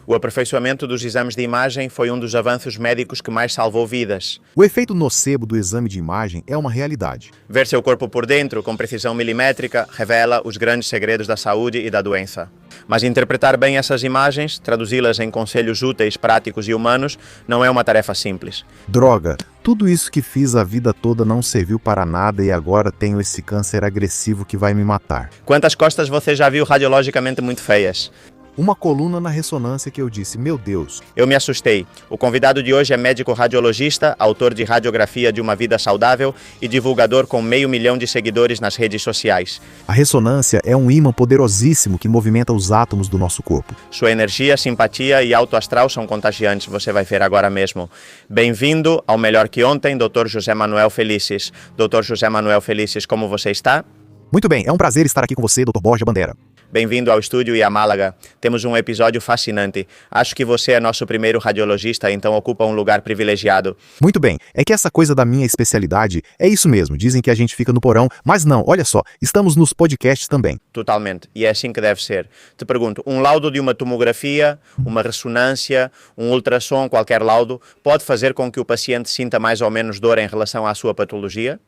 O aperfeiçoamento dos exames de imagem foi um dos avanços médicos que mais salvou vidas. O efeito nocebo do exame de imagem é uma realidade. Ver seu corpo por dentro, com precisão milimétrica, revela os grandes segredos da saúde e da doença. Mas interpretar bem essas imagens, traduzi-las em conselhos úteis, práticos e humanos, não é uma tarefa simples. Droga, tudo isso que fiz a vida toda não serviu para nada e agora tenho esse câncer agressivo que vai me matar. Quantas costas você já viu radiologicamente muito feias? Uma coluna na ressonância que eu disse, meu Deus. Eu me assustei. O convidado de hoje é médico radiologista, autor de Radiografia de uma Vida Saudável e divulgador com 500 mil de seguidores nas redes sociais. A ressonância é um ímã poderosíssimo que movimenta os átomos do nosso corpo. Sua energia, simpatia e alto astral são contagiantes, você vai ver agora mesmo. Bem-vindo ao Melhor que Ontem, Dr. José Manuel Felices. Dr. José Manuel Felices, como você está? Muito bem, é um prazer estar aqui com você, Dr. Borja Bandeira. Bem-vindo ao estúdio e a Málaga. Temos um episódio fascinante. Acho que você é nosso primeiro radiologista, então ocupa um lugar privilegiado. Muito bem, é que essa coisa da minha especialidade é isso mesmo, dizem que a gente fica no porão, mas não, olha só, estamos nos podcasts também. Totalmente, e é assim que deve ser. Te pergunto, um laudo de uma tomografia, uma ressonância, um ultrassom, qualquer laudo, pode fazer com que o paciente sinta mais ou menos dor em relação à sua patologia?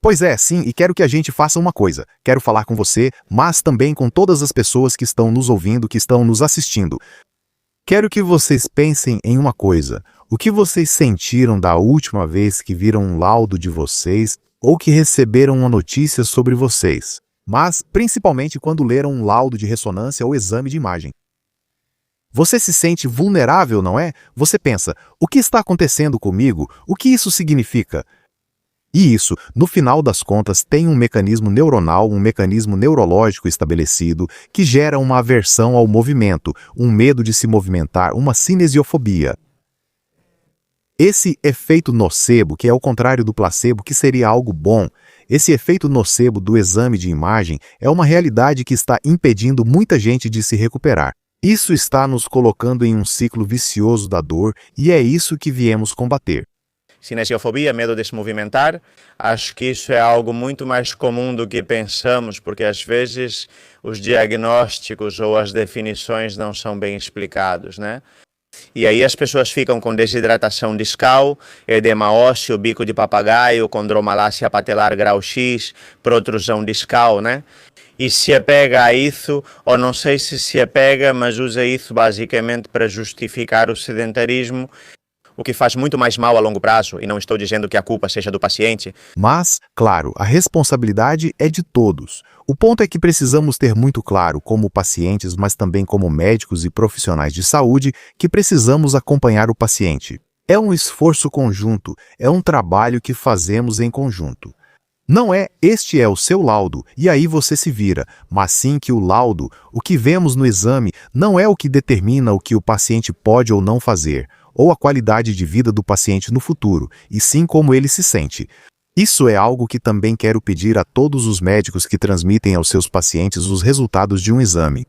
Pois é, sim, e quero que a gente faça uma coisa. Quero falar com você, mas também com todas as pessoas que estão nos ouvindo, que estão nos assistindo. Quero que vocês pensem em uma coisa. O que vocês sentiram da última vez que viram um laudo de vocês ou que receberam uma notícia sobre vocês? Mas, principalmente quando leram um laudo de ressonância ou exame de imagem. Você se sente vulnerável, não é? Você pensa, o que está acontecendo comigo? O que isso significa? E isso, no final das contas, tem um mecanismo neuronal, um mecanismo neurológico estabelecido que gera uma aversão ao movimento, um medo de se movimentar, uma cinesiofobia. Esse efeito nocebo, que é o contrário do placebo, que seria algo bom, esse efeito nocebo do exame de imagem é uma realidade que está impedindo muita gente de se recuperar. Isso está nos colocando em um ciclo vicioso da dor e é isso que viemos combater. Cinesiofobia, medo de se movimentar, acho que isso é algo muito mais comum do que pensamos, porque às vezes os diagnósticos ou as definições não são bem explicados, né? E aí as pessoas ficam com desidratação discal, edema ósseo, bico de papagaio, condromalácia patelar grau X, protrusão discal, né? E se apega a isso, ou não sei se apega, mas usa isso basicamente para justificar o sedentarismo, o que faz muito mais mal a longo prazo, e não estou dizendo que a culpa seja do paciente. Mas, claro, a responsabilidade é de todos. O ponto é que precisamos ter muito claro, como pacientes, mas também como médicos e profissionais de saúde, que precisamos acompanhar o paciente. É um esforço conjunto, é um trabalho que fazemos em conjunto. Não é, este é o seu laudo, e aí você se vira, mas sim que o laudo, o que vemos no exame, não é o que determina o que o paciente pode ou não fazer, ou a qualidade de vida do paciente no futuro, e sim como ele se sente. Isso é algo que também quero pedir a todos os médicos que transmitem aos seus pacientes os resultados de um exame.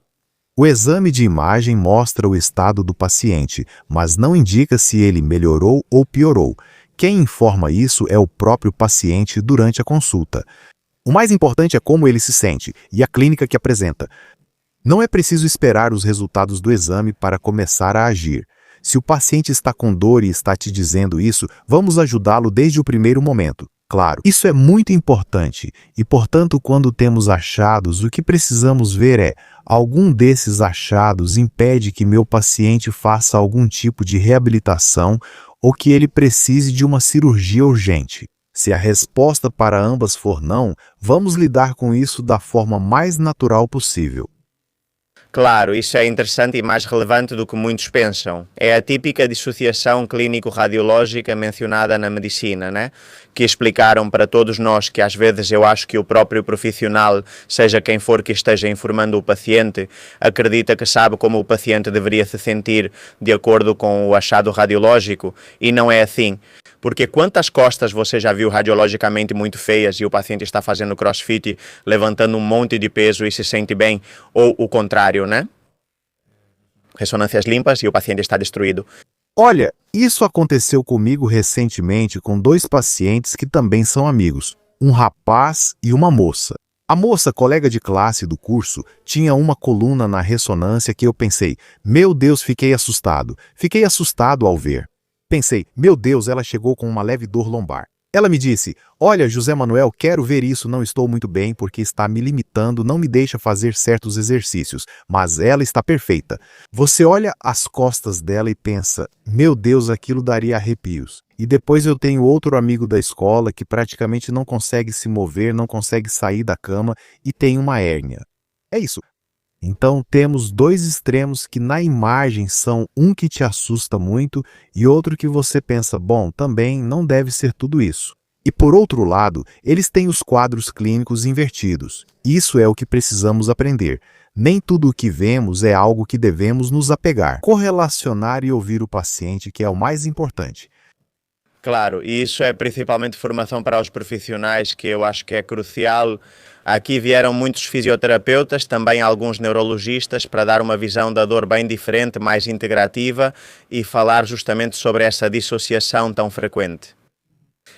O exame de imagem mostra o estado do paciente, mas não indica se ele melhorou ou piorou. Quem informa isso é o próprio paciente durante a consulta. O mais importante é como ele se sente e a clínica que apresenta. Não é preciso esperar os resultados do exame para começar a agir. Se o paciente está com dor e está te dizendo isso, vamos ajudá-lo desde o primeiro momento. Claro, isso é muito importante e, portanto, quando temos achados, o que precisamos ver é, algum desses achados impede que meu paciente faça algum tipo de reabilitação ou que ele precise de uma cirurgia urgente. Se a resposta para ambas for não, vamos lidar com isso da forma mais natural possível. Claro, isso é interessante e mais relevante do que muitos pensam. É a típica dissociação clínico-radiológica mencionada na medicina, né? Que explicaram para todos nós que às vezes eu acho que o próprio profissional, seja quem for que esteja informando o paciente, acredita que sabe como o paciente deveria se sentir de acordo com o achado radiológico, e não é assim. Porque quantas costas você já viu radiologicamente muito feias e o paciente está fazendo crossfit, levantando um monte de peso e se sente bem, ou o contrário, né? Ressonâncias limpas e o paciente está destruído. Olha, isso aconteceu comigo recentemente com 2 pacientes que também são amigos, um rapaz e uma moça. A moça, colega de classe do curso, tinha uma coluna na ressonância que eu pensei, meu Deus, fiquei assustado. Fiquei assustado ao ver. Pensei, meu Deus, ela chegou com uma leve dor lombar. Ela me disse, olha, José Manuel, quero ver isso, não estou muito bem porque está me limitando, não me deixa fazer certos exercícios, mas ela está perfeita. Você olha as costas dela e pensa, meu Deus, aquilo daria arrepios. E depois eu tenho outro amigo da escola que praticamente não consegue se mover, não consegue sair da cama e tem uma hérnia. É isso. Então temos dois extremos que na imagem são um que te assusta muito e outro que você pensa, bom, também não deve ser tudo isso. E por outro lado, eles têm os quadros clínicos invertidos. Isso é o que precisamos aprender. Nem tudo o que vemos é algo que devemos nos apegar. Correlacionar e ouvir o paciente, que é o mais importante. Claro, e isso é principalmente formação para os profissionais, que eu acho que é crucial. Aqui vieram muitos fisioterapeutas, também alguns neurologistas, para dar uma visão da dor bem diferente, mais integrativa e falar justamente sobre essa dissociação tão frequente.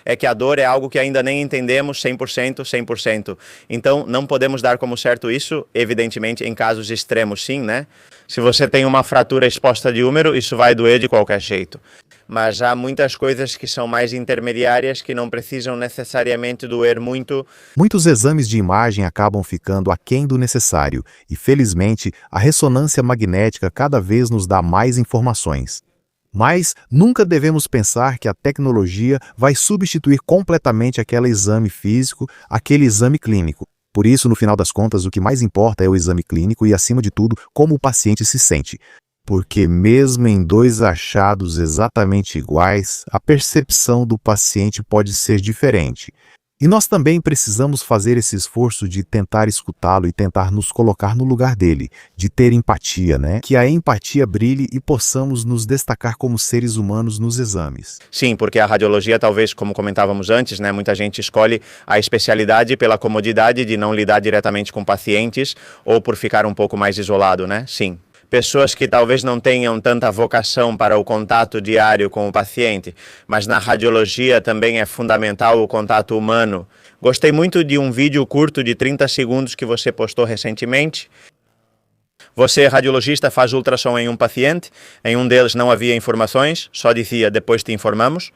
É que a dor é algo que ainda nem entendemos 100%, 100%. Então, não podemos dar como certo isso, evidentemente, em casos extremos, sim, né? Se você tem uma fratura exposta de húmero, isso vai doer de qualquer jeito. Mas há muitas coisas que são mais intermediárias que não precisam necessariamente doer muito. Muitos exames de imagem acabam ficando aquém do necessário e, felizmente, a ressonância magnética cada vez nos dá mais informações. Mas nunca devemos pensar que a tecnologia vai substituir completamente aquele exame físico, aquele exame clínico. Por isso, no final das contas, o que mais importa é o exame clínico e, acima de tudo, como o paciente se sente. Porque mesmo em dois achados exatamente iguais, a percepção do paciente pode ser diferente. E nós também precisamos fazer esse esforço de tentar escutá-lo e tentar nos colocar no lugar dele, de ter empatia, né? Que a empatia brilhe e possamos nos destacar como seres humanos nos exames. Sim, porque a radiologia, talvez, como comentávamos antes, né, muita gente escolhe a especialidade pela comodidade de não lidar diretamente com pacientes ou por ficar um pouco mais isolado, né? Sim. Pessoas que talvez não tenham tanta vocação para o contato diário com o paciente, mas na radiologia também é fundamental o contato humano. Gostei muito de um vídeo curto de 30 segundos que você postou recentemente. Você, radiologista, faz ultrassom em um paciente, em um deles não havia informações, só dizia depois te informamos.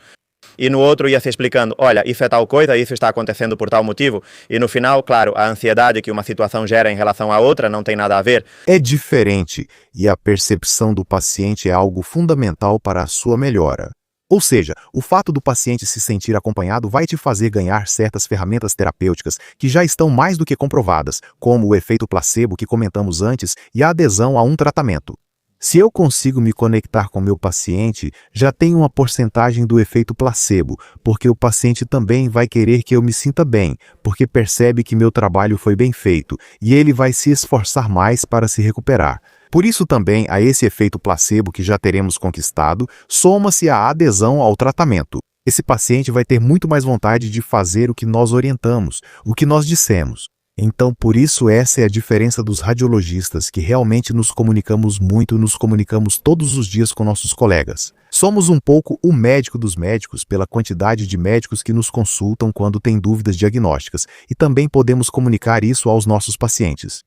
E no outro ia se explicando, olha, isso é tal coisa, isso está acontecendo por tal motivo. E no final, claro, a ansiedade que uma situação gera em relação à outra não tem nada a ver. É diferente e a percepção do paciente é algo fundamental para a sua melhora. Ou seja, o fato do paciente se sentir acompanhado vai te fazer ganhar certas ferramentas terapêuticas que já estão mais do que comprovadas, como o efeito placebo que comentamos antes e a adesão a um tratamento. Se eu consigo me conectar com meu paciente, já tenho uma porcentagem do efeito placebo, porque o paciente também vai querer que eu me sinta bem, porque percebe que meu trabalho foi bem feito, e ele vai se esforçar mais para se recuperar. Por isso também, a esse efeito placebo que já teremos conquistado, soma-se a adesão ao tratamento. Esse paciente vai ter muito mais vontade de fazer o que nós orientamos, o que nós dissemos. Então, por isso essa é a diferença dos radiologistas, que realmente nos comunicamos muito, nos comunicamos todos os dias com nossos colegas. Somos um pouco o médico dos médicos pela quantidade de médicos que nos consultam quando têm dúvidas diagnósticas, e também podemos comunicar isso aos nossos pacientes.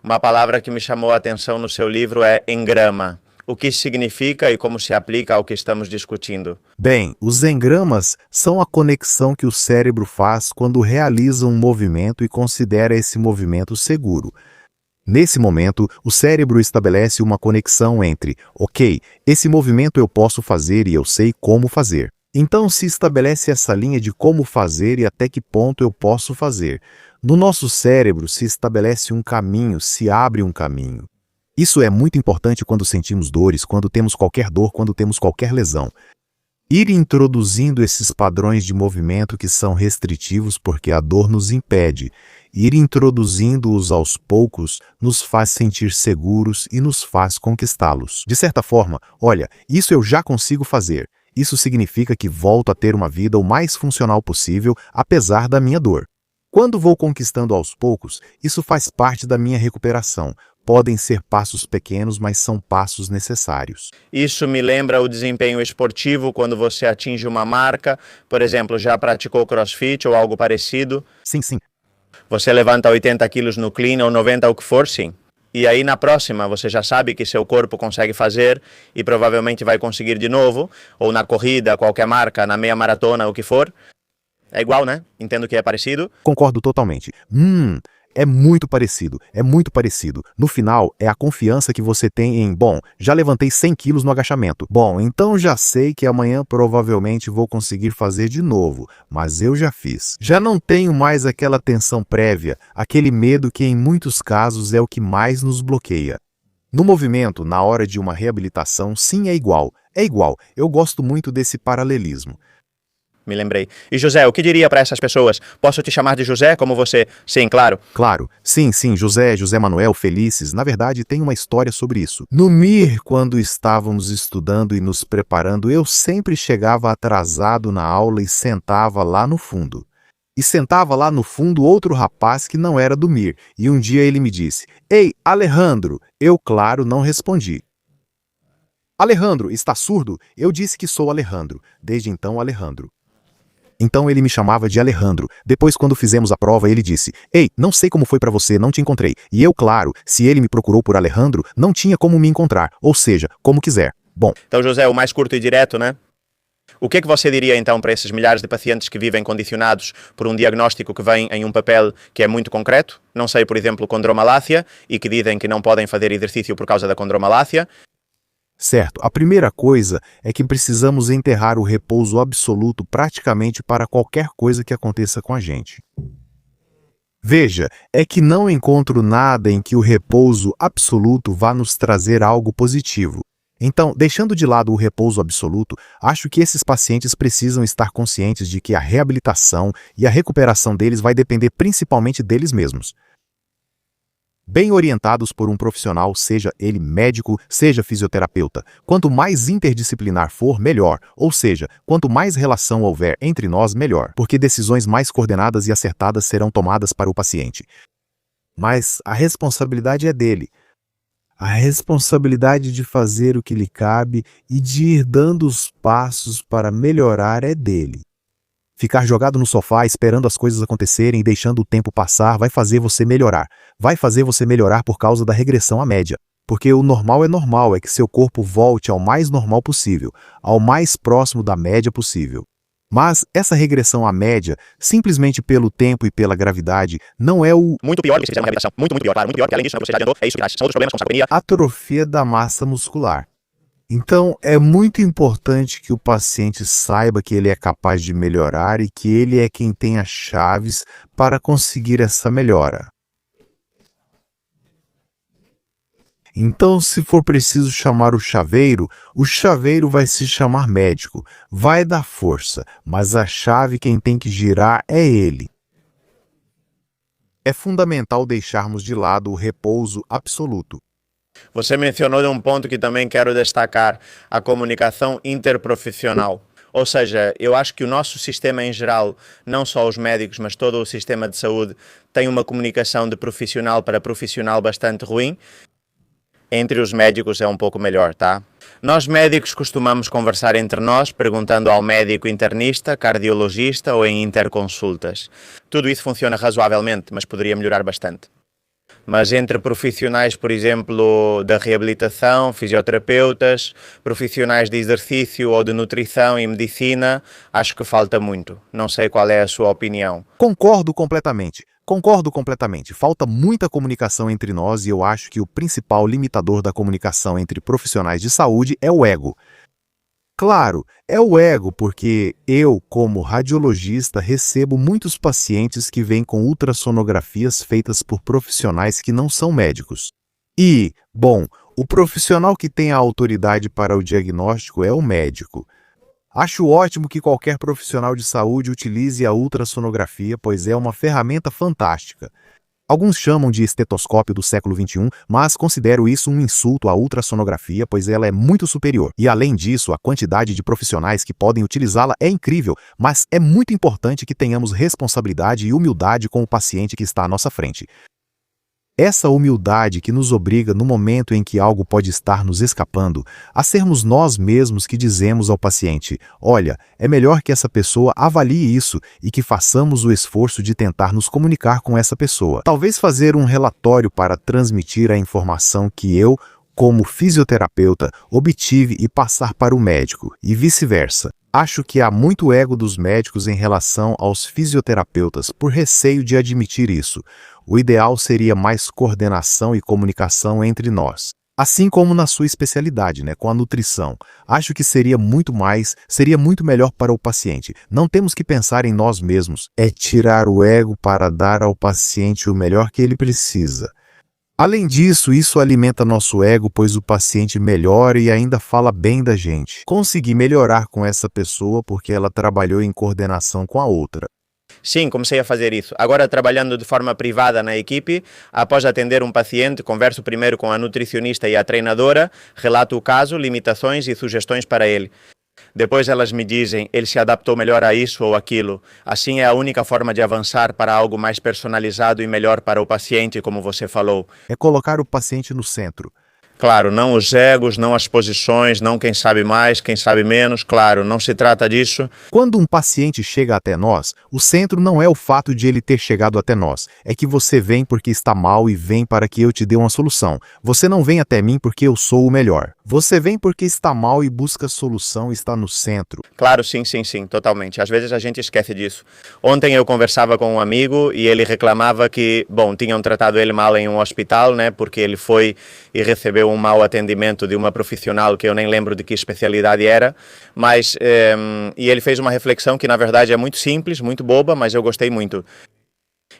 Uma palavra que me chamou a atenção no seu livro é engrama. O que significa e como se aplica ao que estamos discutindo? Bem, os engramas são a conexão que o cérebro faz quando realiza um movimento e considera esse movimento seguro. Nesse momento, o cérebro estabelece uma conexão entre, ok, esse movimento eu posso fazer e eu sei como fazer. Então se estabelece essa linha de como fazer e até que ponto eu posso fazer. No nosso cérebro se estabelece um caminho, se abre um caminho. Isso é muito importante quando sentimos dores, quando temos qualquer dor, quando temos qualquer lesão. Ir introduzindo esses padrões de movimento que são restritivos porque a dor nos impede. Ir introduzindo-os aos poucos nos faz sentir seguros e nos faz conquistá-los. De certa forma, olha, isso eu já consigo fazer. Isso significa que volto a ter uma vida o mais funcional possível, apesar da minha dor. Quando vou conquistando aos poucos, isso faz parte da minha recuperação. Podem ser passos pequenos, mas são passos necessários. Isso me lembra o desempenho esportivo quando você atinge uma marca, por exemplo, já praticou CrossFit ou algo parecido? Sim, sim. Você levanta 80 quilos no clean ou 90, o que for, sim. E aí na próxima você já sabe que seu corpo consegue fazer e provavelmente vai conseguir de novo, ou na corrida, qualquer marca, na meia maratona, o que for. É igual, né? Entendo que é parecido. Concordo totalmente. É muito parecido, é muito parecido. No final, é a confiança que você tem em, bom, já levantei 100 quilos no agachamento. Bom, então já sei que amanhã provavelmente vou conseguir fazer de novo, mas eu já fiz. Já não tenho mais aquela tensão prévia, aquele medo que em muitos casos é o que mais nos bloqueia. No movimento, na hora de uma reabilitação, sim, é igual. É igual. Eu gosto muito desse paralelismo. Me lembrei. E José, o que diria para essas pessoas? Posso te chamar de José, como você? Sim, claro. Claro, sim, José Manuel Felices, na verdade tem uma história sobre isso. No MIR, quando estávamos estudando e nos preparando, eu sempre chegava atrasado na aula e sentava lá no fundo. E sentava lá no fundo outro rapaz que não era do MIR, e um dia ele me disse, Ei, Alejandro! Eu, claro, não respondi. Alejandro, está surdo? Eu disse que sou Alejandro. Desde então, Alejandro. Então ele me chamava de Alejandro. Depois, quando fizemos a prova, ele disse, Ei, não sei como foi para você, não te encontrei. E eu, claro, se ele me procurou por Alejandro, não tinha como me encontrar. Ou seja, como quiser. Bom. Então, José, o mais curto e direto, né? O que é que você diria, então, para esses milhares de pacientes que vivem condicionados por um diagnóstico que vem em um papel que é muito concreto? Não sei, por exemplo, condromalácia, e que dizem que não podem fazer exercício por causa da condromalácia. Certo, a primeira coisa é que precisamos enterrar o repouso absoluto praticamente para qualquer coisa que aconteça com a gente. Veja, é que não encontro nada em que o repouso absoluto vá nos trazer algo positivo. Então, deixando de lado o repouso absoluto, acho que esses pacientes precisam estar conscientes de que a reabilitação e a recuperação deles vai depender principalmente deles mesmos. Bem orientados por um profissional, seja ele médico, seja fisioterapeuta. Quanto mais interdisciplinar for, melhor. Ou seja, quanto mais relação houver entre nós, melhor. Porque decisões mais coordenadas e acertadas serão tomadas para o paciente. Mas a responsabilidade é dele. A responsabilidade de fazer o que lhe cabe e de ir dando os passos para melhorar é dele. Ficar jogado no sofá esperando as coisas acontecerem e deixando o tempo passar vai fazer você melhorar. Vai fazer você melhorar por causa da regressão à média. Porque o normal, é que seu corpo volte ao mais normal possível, ao mais próximo da média possível. Mas essa regressão à média, simplesmente pelo tempo e pela gravidade, não é o... Muito pior do que se fizer uma reabilitação. Muito pior, claro. Muito pior, porque além disso, você já adiantou, é isso que traz. São outros problemas, como sarcopenia. Atrofia da massa muscular. Então, é muito importante que o paciente saiba que ele é capaz de melhorar e que ele é quem tem as chaves para conseguir essa melhora. Então, se for preciso chamar o chaveiro vai se chamar médico, vai dar força, mas a chave quem tem que girar é ele. É fundamental deixarmos de lado o repouso absoluto. Você mencionou de um ponto que também quero destacar, a comunicação interprofissional. Ou seja, eu acho que o nosso sistema em geral, não só os médicos, mas todo o sistema de saúde, tem uma comunicação de profissional para profissional bastante ruim. Entre os médicos é um pouco melhor, tá? Nós médicos costumamos conversar entre nós, perguntando ao médico internista, cardiologista ou em interconsultas. Tudo isso funciona razoavelmente, mas poderia melhorar bastante. Mas entre profissionais, por exemplo, da reabilitação, fisioterapeutas, profissionais de exercício ou de nutrição e medicina, acho que falta muito. Não sei qual é a sua opinião. Concordo completamente. Falta muita comunicação entre nós e eu acho que o principal limitador da comunicação entre profissionais de saúde é o ego. Claro, é o ego porque eu, como radiologista, recebo muitos pacientes que vêm com ultrassonografias feitas por profissionais que não são médicos. E, bom, o profissional que tem a autoridade para o diagnóstico é o médico. Acho ótimo que qualquer profissional de saúde utilize a ultrassonografia, pois é uma ferramenta fantástica. Alguns chamam de estetoscópio do século XXI, mas considero isso um insulto à ultrassonografia, pois ela é muito superior. E além disso, a quantidade de profissionais que podem utilizá-la é incrível, mas é muito importante que tenhamos responsabilidade e humildade com o paciente que está à nossa frente. Essa humildade que nos obriga, no momento em que algo pode estar nos escapando, a sermos nós mesmos que dizemos ao paciente: olha, é melhor que essa pessoa avalie isso e que façamos o esforço de tentar nos comunicar com essa pessoa. Talvez fazer um relatório para transmitir a informação que eu, como fisioterapeuta, obtive e passar para o médico, e vice-versa. Acho que há muito ego dos médicos em relação aos fisioterapeutas por receio de admitir isso. O ideal seria mais coordenação e comunicação entre nós. Assim como na sua especialidade, com a nutrição. Acho que seria muito melhor para o paciente. Não temos que pensar em nós mesmos. É tirar o ego para dar ao paciente o melhor que ele precisa. Além disso, isso alimenta nosso ego, pois o paciente melhora e ainda fala bem da gente. Consegui melhorar com essa pessoa porque ela trabalhou em coordenação com a outra. Sim, comecei a fazer isso. Agora, trabalhando de forma privada na equipe, após atender um paciente, converso primeiro com a nutricionista e a treinadora, relato o caso, limitações e sugestões para ele. Depois elas me dizem, ele se adaptou melhor a isso ou aquilo. Assim é a única forma de avançar para algo mais personalizado e melhor para o paciente, como você falou. É colocar o paciente no centro. Claro, não os egos, não as posições, não quem sabe mais, quem sabe menos, claro, não se trata disso. Quando um paciente chega até nós, o centro não é o fato de ele ter chegado até nós, é que você vem porque está mal e vem para que eu te dê uma solução. Você não vem até mim porque eu sou o melhor. Você vem porque está mal e busca solução e está no centro. Claro, sim, totalmente. Às vezes a gente esquece disso. Ontem eu conversava com um amigo e ele reclamava que, tinham tratado ele mal em um hospital, porque ele foi e recebeu um mau atendimento de uma profissional que eu nem lembro de que especialidade era, mas e ele fez uma reflexão que na verdade é muito simples, muito boba, mas eu gostei muito.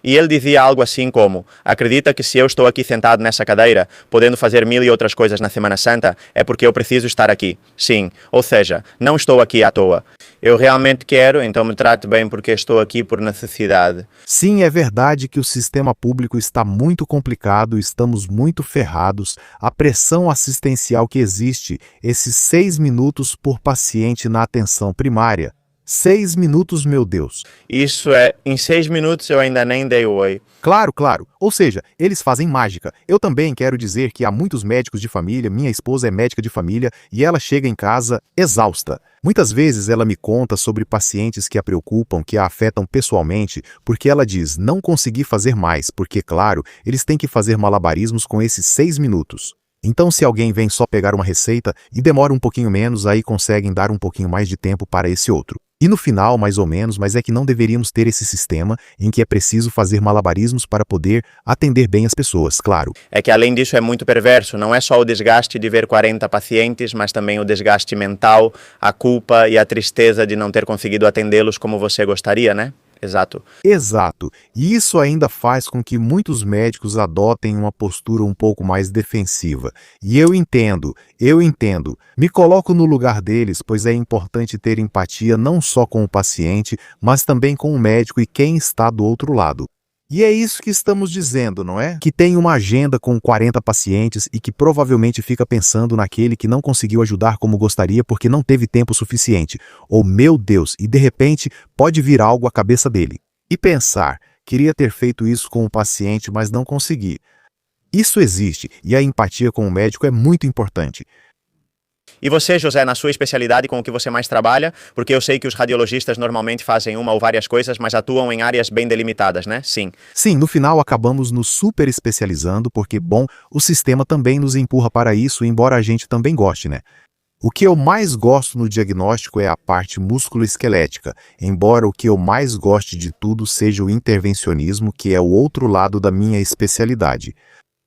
E ele dizia algo assim como: acredita que se eu estou aqui sentado nessa cadeira, podendo fazer 1000 e outras coisas na Semana Santa, é porque eu preciso estar aqui. Sim, ou seja, não estou aqui à toa. Eu realmente quero, então me trate bem porque estou aqui por necessidade. Sim, é verdade que o sistema público está muito complicado, estamos muito ferrados. A pressão assistencial que existe, esses 6 minutos por paciente na atenção primária. 6 minutos, meu Deus. Isso em 6 minutos eu ainda nem dei oi. Claro. Ou seja, eles fazem mágica. Eu também quero dizer que há muitos médicos de família, minha esposa é médica de família e ela chega em casa exausta. Muitas vezes ela me conta sobre pacientes que a preocupam, que a afetam pessoalmente, porque ela diz, não consegui fazer mais, porque, claro, eles têm que fazer malabarismos com esses 6 minutos. Então, se alguém vem só pegar uma receita e demora um pouquinho menos, aí conseguem dar um pouquinho mais de tempo para esse outro. E no final, mais ou menos, mas é que não deveríamos ter esse sistema em que é preciso fazer malabarismos para poder atender bem as pessoas, claro. É que além disso é muito perverso, não é só o desgaste de ver 40 pacientes, mas também o desgaste mental, a culpa e a tristeza de não ter conseguido atendê-los como você gostaria, né? Exato. E isso ainda faz com que muitos médicos adotem uma postura um pouco mais defensiva. E eu entendo. Me coloco no lugar deles, pois é importante ter empatia não só com o paciente, mas também com o médico e quem está do outro lado. E é isso que estamos dizendo, não é? Que tem uma agenda com 40 pacientes e que provavelmente fica pensando naquele que não conseguiu ajudar como gostaria porque não teve tempo suficiente. Ou, meu Deus, e de repente pode vir algo à cabeça dele. E pensar, queria ter feito isso com o paciente, mas não consegui. Isso existe e a empatia com o médico é muito importante. E você, José, na sua especialidade, com o que você mais trabalha? Porque eu sei que os radiologistas normalmente fazem uma ou várias coisas, mas atuam em áreas bem delimitadas, né? Sim, no final acabamos nos super especializando porque, o sistema também nos empurra para isso, embora a gente também goste, né? O que eu mais gosto no diagnóstico é a parte músculo-esquelética, embora o que eu mais goste de tudo seja o intervencionismo, que é o outro lado da minha especialidade.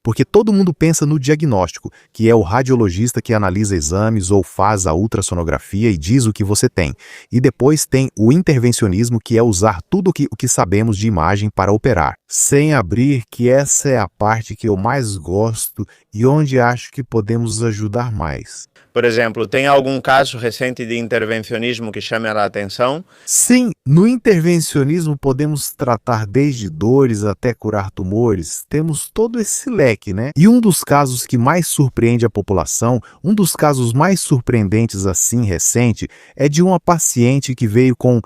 Porque todo mundo pensa no diagnóstico, que é o radiologista que analisa exames ou faz a ultrassonografia e diz o que você tem. E depois tem o intervencionismo, que é usar tudo o que sabemos de imagem para operar. Sem abrir, que essa é a parte que eu mais gosto e onde acho que podemos ajudar mais. Por exemplo, tem algum caso recente de intervencionismo que chame a atenção? Sim, no intervencionismo podemos tratar desde dores até curar tumores. Temos todo esse leque, né? E um dos casos que mais surpreende a população, um dos casos mais surpreendentes assim recente, é de uma paciente que veio com...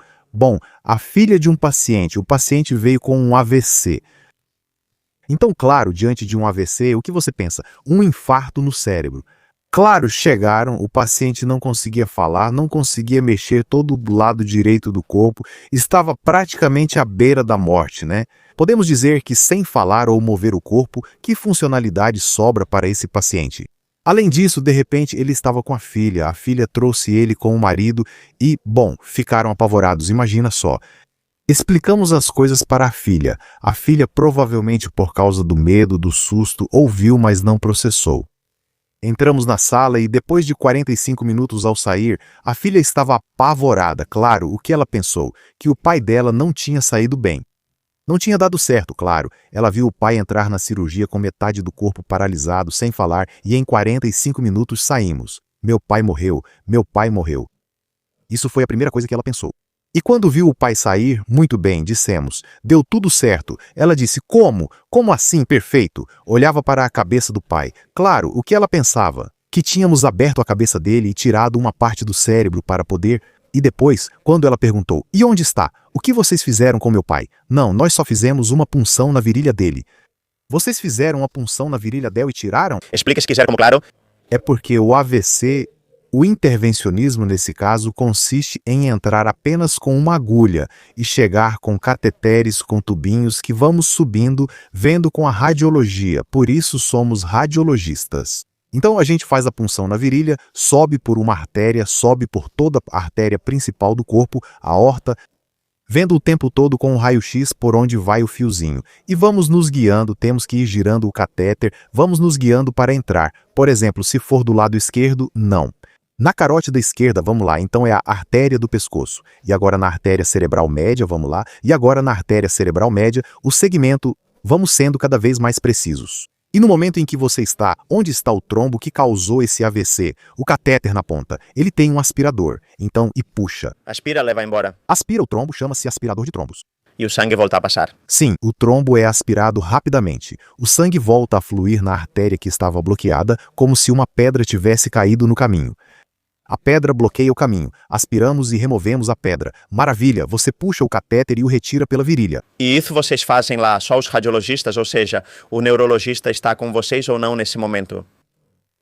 a filha de um paciente, o paciente veio com um AVC. Então, claro, diante de um AVC, o que você pensa? Um infarto no cérebro. Claro, chegaram, o paciente não conseguia falar, não conseguia mexer todo o lado direito do corpo, estava praticamente à beira da morte, né? Podemos dizer que sem falar ou mover o corpo, que funcionalidade sobra para esse paciente? Além disso, de repente, ele estava com a filha trouxe ele com o marido e, bom, ficaram apavorados, imagina só. Explicamos as coisas para a filha provavelmente por causa do medo, do susto, ouviu, mas não processou. Entramos na sala e depois de 45 minutos ao sair, a filha estava apavorada, claro, o que ela pensou? Que o pai dela não tinha saído bem. Não tinha dado certo, claro. Ela viu o pai entrar na cirurgia com metade do corpo paralisado, sem falar, e em 45 minutos saímos. Meu pai morreu, meu pai morreu. Isso foi a primeira coisa que ela pensou. E quando viu o pai sair, muito bem, dissemos, deu tudo certo. Ela disse, como? Como assim, perfeito? Olhava para a cabeça do pai. Claro, o que ela pensava? Que tínhamos aberto a cabeça dele e tirado uma parte do cérebro para poder... E depois, quando ela perguntou, e onde está? O que vocês fizeram com meu pai? Não, nós só fizemos uma punção na virilha dele. Vocês fizeram uma punção na virilha dela e tiraram? Explica se quiser, como claro. É porque o AVC... O intervencionismo, nesse caso, consiste em entrar apenas com uma agulha e chegar com cateteres, com tubinhos que vamos subindo, vendo com a radiologia, por isso somos radiologistas. Então a gente faz a punção na virilha, sobe por uma artéria, sobe por toda a artéria principal do corpo, a aorta, vendo o tempo todo com o raio-x por onde vai o fiozinho. E vamos nos guiando, temos que ir girando o catéter, vamos nos guiando para entrar. Por exemplo, se for do lado esquerdo, não. Na carótida esquerda, vamos lá, então é a artéria do pescoço. E agora na artéria cerebral média, vamos lá. E agora na artéria cerebral média, o segmento, vamos sendo cada vez mais precisos. E no momento em que você está, onde está o trombo que causou esse AVC? O catéter na ponta. Ele tem um aspirador, então, e puxa. Aspira, leva embora. Aspira o trombo, chama-se aspirador de trombos. E o sangue volta a passar. Sim, o trombo é aspirado rapidamente. O sangue volta a fluir na artéria que estava bloqueada, como se uma pedra tivesse caído no caminho. A pedra bloqueia o caminho. Aspiramos e removemos a pedra. Maravilha, você puxa o catéter e o retira pela virilha. E isso vocês fazem lá, só os radiologistas? Ou seja, o neurologista está com vocês ou não nesse momento?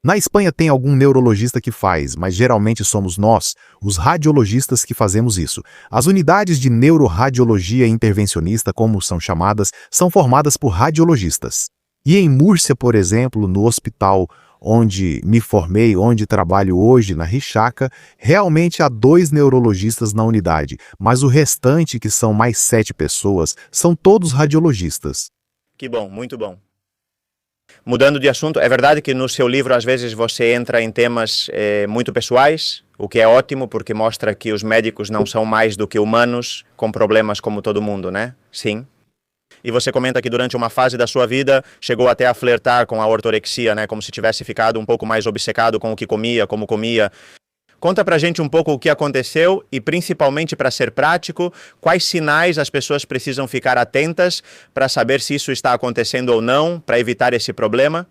Na Espanha tem algum neurologista que faz, mas geralmente somos nós, os radiologistas, que fazemos isso. As unidades de neuroradiologia intervencionista, como são chamadas, são formadas por radiologistas. E em Múrcia, por exemplo, no hospital onde me formei, onde trabalho hoje, na Rixaca, realmente há 2 neurologistas na unidade, mas o restante, que são mais 7 pessoas, são todos radiologistas. Que bom, muito bom. Mudando de assunto, é verdade que no seu livro às vezes você entra em temas muito pessoais, o que é ótimo porque mostra que os médicos não são mais do que humanos com problemas como todo mundo, né? Sim. E você comenta que durante uma fase da sua vida chegou até a flertar com a ortorexia, né? Como se tivesse ficado um pouco mais obcecado com o que comia, como comia. Conta pra gente um pouco o que aconteceu e, principalmente para ser prático, quais sinais as pessoas precisam ficar atentas para saber se isso está acontecendo ou não, para evitar esse problema?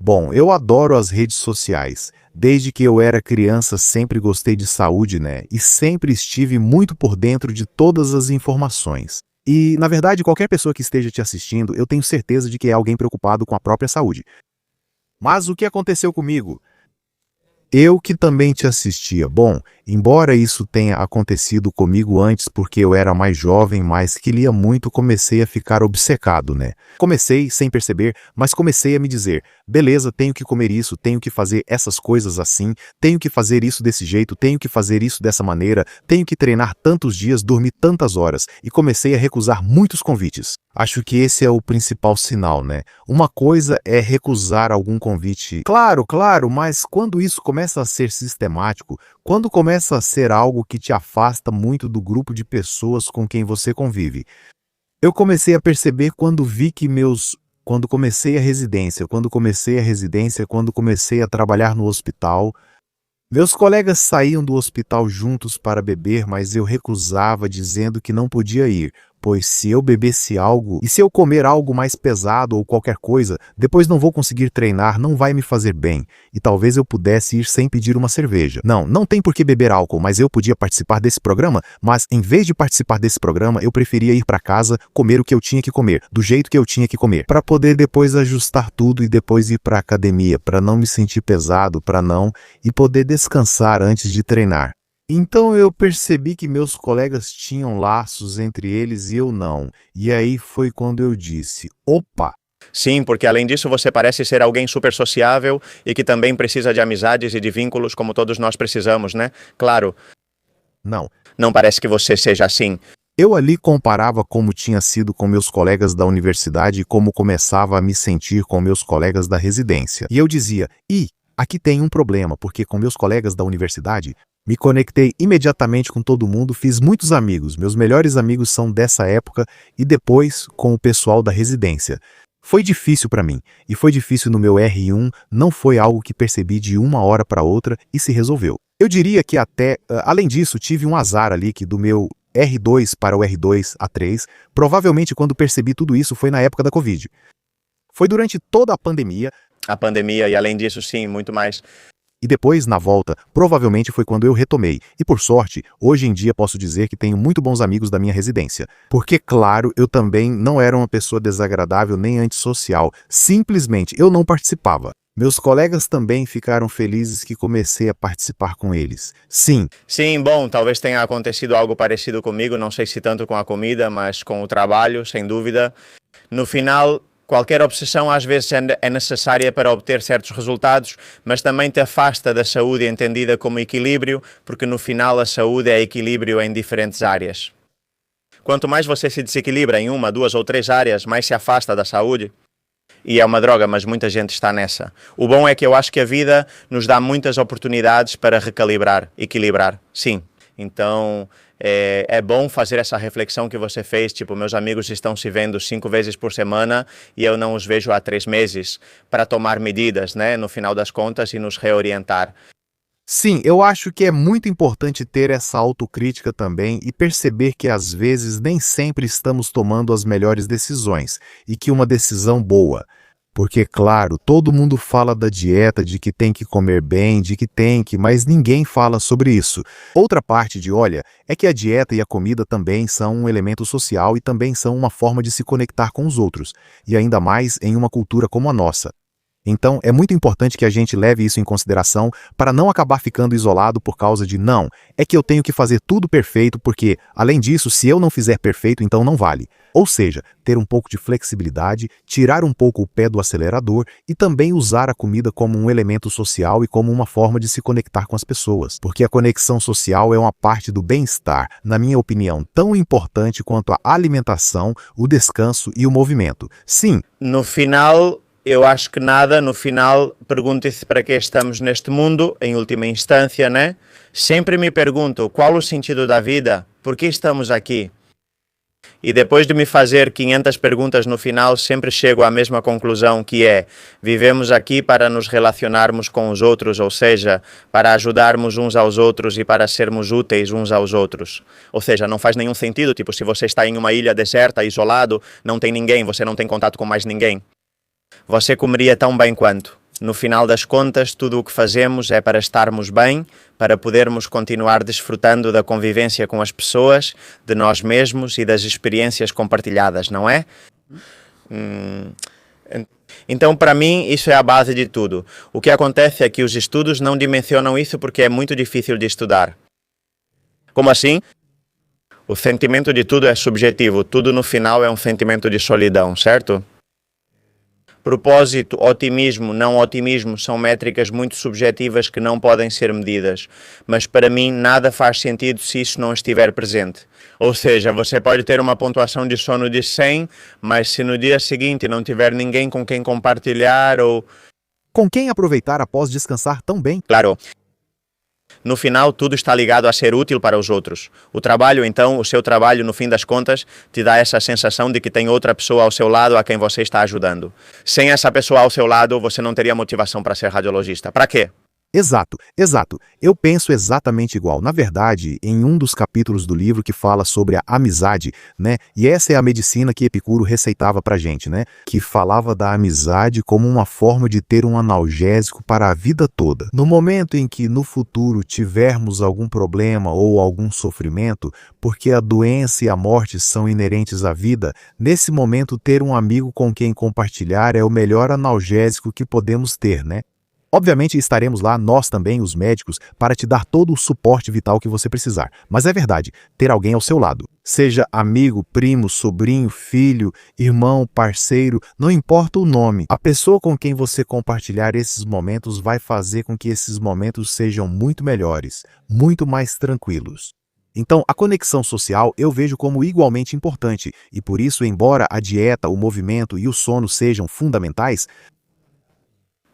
Bom, eu adoro as redes sociais. Desde que eu era criança sempre gostei de saúde, né? E sempre estive muito por dentro de todas as informações. E, na verdade, qualquer pessoa que esteja te assistindo, eu tenho certeza de que é alguém preocupado com a própria saúde. Mas o que aconteceu comigo? Eu que também te assistia. Bom, embora isso tenha acontecido comigo antes porque eu era mais jovem, mas que lia muito, comecei a ficar obcecado, né? Comecei sem perceber, mas comecei a me dizer, beleza, tenho que comer isso, tenho que fazer essas coisas assim, tenho que fazer isso desse jeito, tenho que fazer isso dessa maneira, tenho que treinar tantos dias, dormir tantas horas, e comecei a recusar muitos convites. Acho que esse é o principal sinal, né? Uma coisa é recusar algum convite. Claro, mas quando isso começa a ser sistemático, quando começa a ser algo que te afasta muito do grupo de pessoas com quem você convive. Eu comecei a perceber quando vi que quando comecei a residência, quando comecei a trabalhar no hospital, meus colegas saíam do hospital juntos para beber, mas eu recusava dizendo que não podia ir, pois se eu bebesse algo e se eu comer algo mais pesado ou qualquer coisa, depois não vou conseguir treinar, não vai me fazer bem, e talvez eu pudesse ir sem pedir uma cerveja. Não tem por que beber álcool, mas eu podia participar desse programa, mas em vez de participar desse programa, eu preferia ir para casa, comer o que eu tinha que comer, do jeito que eu tinha que comer, para poder depois ajustar tudo e depois ir para academia, para não me sentir pesado, e poder descansar antes de treinar. Então eu percebi que meus colegas tinham laços entre eles e eu não. E aí foi quando eu disse, opa! Sim, porque além disso você parece ser alguém super sociável e que também precisa de amizades e de vínculos como todos nós precisamos, né? Claro. Não parece que você seja assim. Eu ali comparava como tinha sido com meus colegas da universidade e como começava a me sentir com meus colegas da residência. E eu dizia, aqui tem um problema, porque com meus colegas da universidade, me conectei imediatamente com todo mundo, fiz muitos amigos, meus melhores amigos são dessa época e depois com o pessoal da residência. Foi difícil para mim, e foi difícil no meu R1, não foi algo que percebi de uma hora para outra e se resolveu. Eu diria que até, além disso, tive um azar ali que do meu R2 para o R2 a 3, provavelmente quando percebi tudo isso foi na época da Covid. Foi durante toda a pandemia. A pandemia e além disso, sim, muito mais. E depois, na volta, provavelmente foi quando eu retomei. E por sorte, hoje em dia posso dizer que tenho muito bons amigos da minha residência. Porque, claro, eu também não era uma pessoa desagradável nem antissocial. Simplesmente, eu não participava. Meus colegas também ficaram felizes que comecei a participar com eles. Sim. Sim, bom, talvez tenha acontecido algo parecido comigo, não sei se tanto com a comida, mas com o trabalho, sem dúvida. No final, qualquer obsessão às vezes é necessária para obter certos resultados, mas também te afasta da saúde entendida como equilíbrio, porque no final a saúde é equilíbrio em diferentes áreas. Quanto mais você se desequilibra em uma, duas ou três áreas, mais se afasta da saúde. E é uma droga, mas muita gente está nessa. O bom é que eu acho que a vida nos dá muitas oportunidades para recalibrar, equilibrar, sim. Então, é bom fazer essa reflexão que você fez, tipo, meus amigos estão se vendo 5 vezes por semana e eu não os vejo há 3 meses, para tomar medidas, né, no final das contas e nos reorientar. Sim, eu acho que é muito importante ter essa autocrítica também e perceber que às vezes nem sempre estamos tomando as melhores decisões e que uma decisão boa. Porque, claro, todo mundo fala da dieta, de que tem que comer bem, de que tem que, mas ninguém fala sobre isso. Outra parte é que a dieta e a comida também são um elemento social e também são uma forma de se conectar com os outros, e ainda mais em uma cultura como a nossa. Então, é muito importante que a gente leve isso em consideração para não acabar ficando isolado por causa de é que eu tenho que fazer tudo perfeito porque, além disso, se eu não fizer perfeito, então não vale. Ou seja, ter um pouco de flexibilidade, tirar um pouco o pé do acelerador e também usar a comida como um elemento social e como uma forma de se conectar com as pessoas. Porque a conexão social é uma parte do bem-estar, na minha opinião, tão importante quanto a alimentação, o descanso e o movimento. Sim. No final, eu acho que nada, no final, pergunte-se para que estamos neste mundo, em última instância, né? Sempre me pergunto, qual o sentido da vida? Por que estamos aqui? E depois de me fazer 500 perguntas no final, sempre chego à mesma conclusão, que é, vivemos aqui para nos relacionarmos com os outros, ou seja, para ajudarmos uns aos outros e para sermos úteis uns aos outros. Ou seja, não faz nenhum sentido, tipo, se você está em uma ilha deserta, isolado, não tem ninguém, você não tem contato com mais ninguém. Você comeria tão bem quanto. No final das contas, tudo o que fazemos é para estarmos bem, para podermos continuar desfrutando da convivência com as pessoas, de nós mesmos e das experiências compartilhadas, não é? Então, para mim, isso é a base de tudo. O que acontece é que os estudos não dimensionam isso porque é muito difícil de estudar. Como assim? O sentimento de tudo é subjetivo. Tudo no final é um sentimento de solidão, certo? Propósito, otimismo, não otimismo são métricas muito subjetivas que não podem ser medidas, mas para mim nada faz sentido se isso não estiver presente. Ou seja, você pode ter uma pontuação de sono de 100, mas se no dia seguinte não tiver ninguém com quem compartilhar ou com quem aproveitar após descansar tão bem. Claro. No final, tudo está ligado a ser útil para os outros. O trabalho, então, o seu trabalho, no fim das contas, te dá essa sensação de que tem outra pessoa ao seu lado a quem você está ajudando. Sem essa pessoa ao seu lado, você não teria motivação para ser radiologista. Para quê? Exato, exato. Eu penso exatamente igual. Na verdade, em um dos capítulos do livro que fala sobre a amizade, né? E essa é a medicina que Epicuro receitava pra gente, né? Que falava da amizade como uma forma de ter um analgésico para a vida toda. No momento em que no futuro tivermos algum problema ou algum sofrimento, porque a doença e a morte são inerentes à vida, nesse momento ter um amigo com quem compartilhar é o melhor analgésico que podemos ter, né? Obviamente estaremos lá, nós também, os médicos, para te dar todo o suporte vital que você precisar. Mas é verdade, ter alguém ao seu lado, seja amigo, primo, sobrinho, filho, irmão, parceiro, não importa o nome, a pessoa com quem você compartilhar esses momentos vai fazer com que esses momentos sejam muito melhores, muito mais tranquilos. Então, a conexão social eu vejo como igualmente importante, e por isso, embora a dieta, o movimento e o sono sejam fundamentais,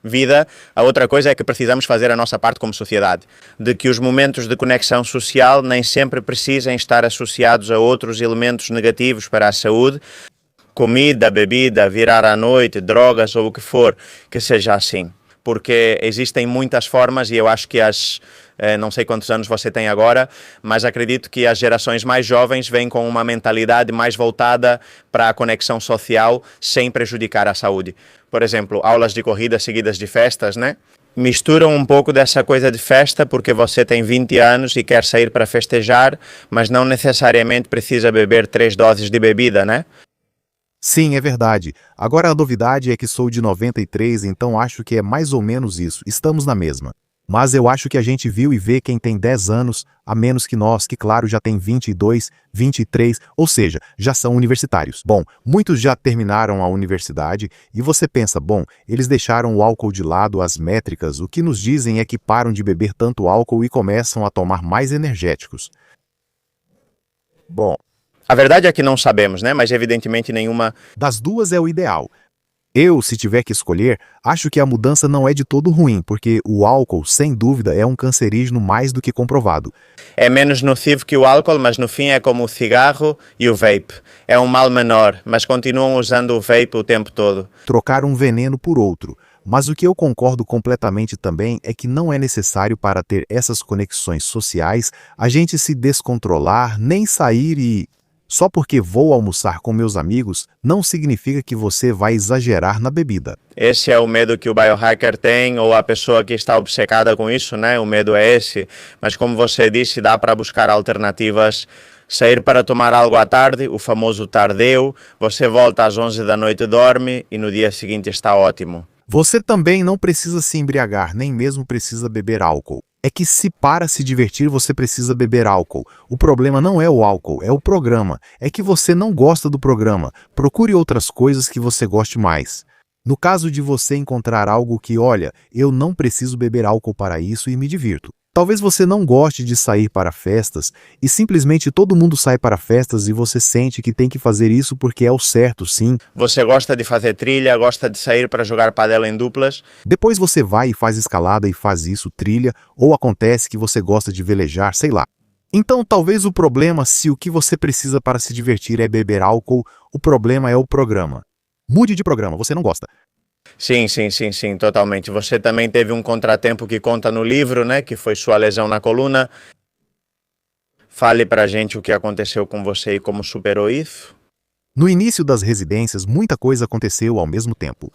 vida, a outra coisa é que precisamos fazer a nossa parte como sociedade, de que os momentos de conexão social nem sempre precisam estar associados a outros elementos negativos para a saúde, comida, bebida, virar à noite, drogas ou o que for, que seja assim. Porque existem muitas formas e eu acho que não sei quantos anos você tem agora, mas acredito que as gerações mais jovens vêm com uma mentalidade mais voltada para a conexão social sem prejudicar a saúde. Por exemplo, aulas de corrida seguidas de festas, né? Misturam um pouco dessa coisa de festa porque você tem 20 anos e quer sair para festejar, mas não necessariamente precisa beber 3 doses de bebida, né? sim, é verdade. Agora a novidade é que sou de 93, então acho que é mais ou menos isso. Estamos na mesma. Mas eu acho que a gente viu e vê quem tem 10 anos, a menos que nós, que claro já tem 22, 23, ou seja, já são universitários. Bom, muitos já terminaram a universidade e você pensa, bom, eles deixaram o álcool de lado, as métricas, o que nos dizem é que param de beber tanto álcool e começam a tomar mais energéticos. Bom, A verdade é que não sabemos, né? Mas evidentemente nenhuma. das duas é o ideal. Eu, se tiver que escolher, acho que a mudança não é de todo ruim, porque o álcool, sem dúvida, é um cancerígeno mais do que comprovado. É menos nocivo que o álcool, mas no fim é como o cigarro e o vape. É um mal menor, mas continuam usando o vape o tempo todo. Trocar um veneno por outro. Mas o que eu concordo completamente também é que não é necessário para ter essas conexões sociais a gente se descontrolar, nem sair e... Só porque vou almoçar com meus amigos, não significa que você vai exagerar na bebida. Esse é o medo que o biohacker tem, ou a pessoa que está obcecada com isso, né? O medo é esse. Mas como você disse, dá para buscar alternativas. Sair para tomar algo à tarde, o famoso tardeu, você volta às 11 da noite, dorme e no dia seguinte está ótimo. Você também não precisa se embriagar, nem mesmo precisa beber álcool. É que se para se divertir você precisa beber álcool. O problema não é o álcool, é o programa. É que você não gosta do programa. Procure outras coisas que você goste mais. No caso de você encontrar algo que, olha, eu não preciso beber álcool para isso e me divirto. Talvez você não goste de sair para festas e simplesmente todo mundo sai para festas e você sente que tem que fazer isso porque é o certo, sim. Você gosta de fazer trilha, gosta de sair para jogar padel em duplas. Depois você vai e faz escalada e faz isso, trilha, ou acontece que você gosta de velejar, sei lá. Então talvez o problema, se o que você precisa para se divertir é beber álcool, o problema é o programa. Mude de programa, você não gosta. Sim, totalmente. Você também teve um contratempo que conta no livro, né? Que foi sua lesão na coluna. Fale pra gente o que aconteceu com você e como superou isso. No início das residências, muita coisa aconteceu ao mesmo tempo.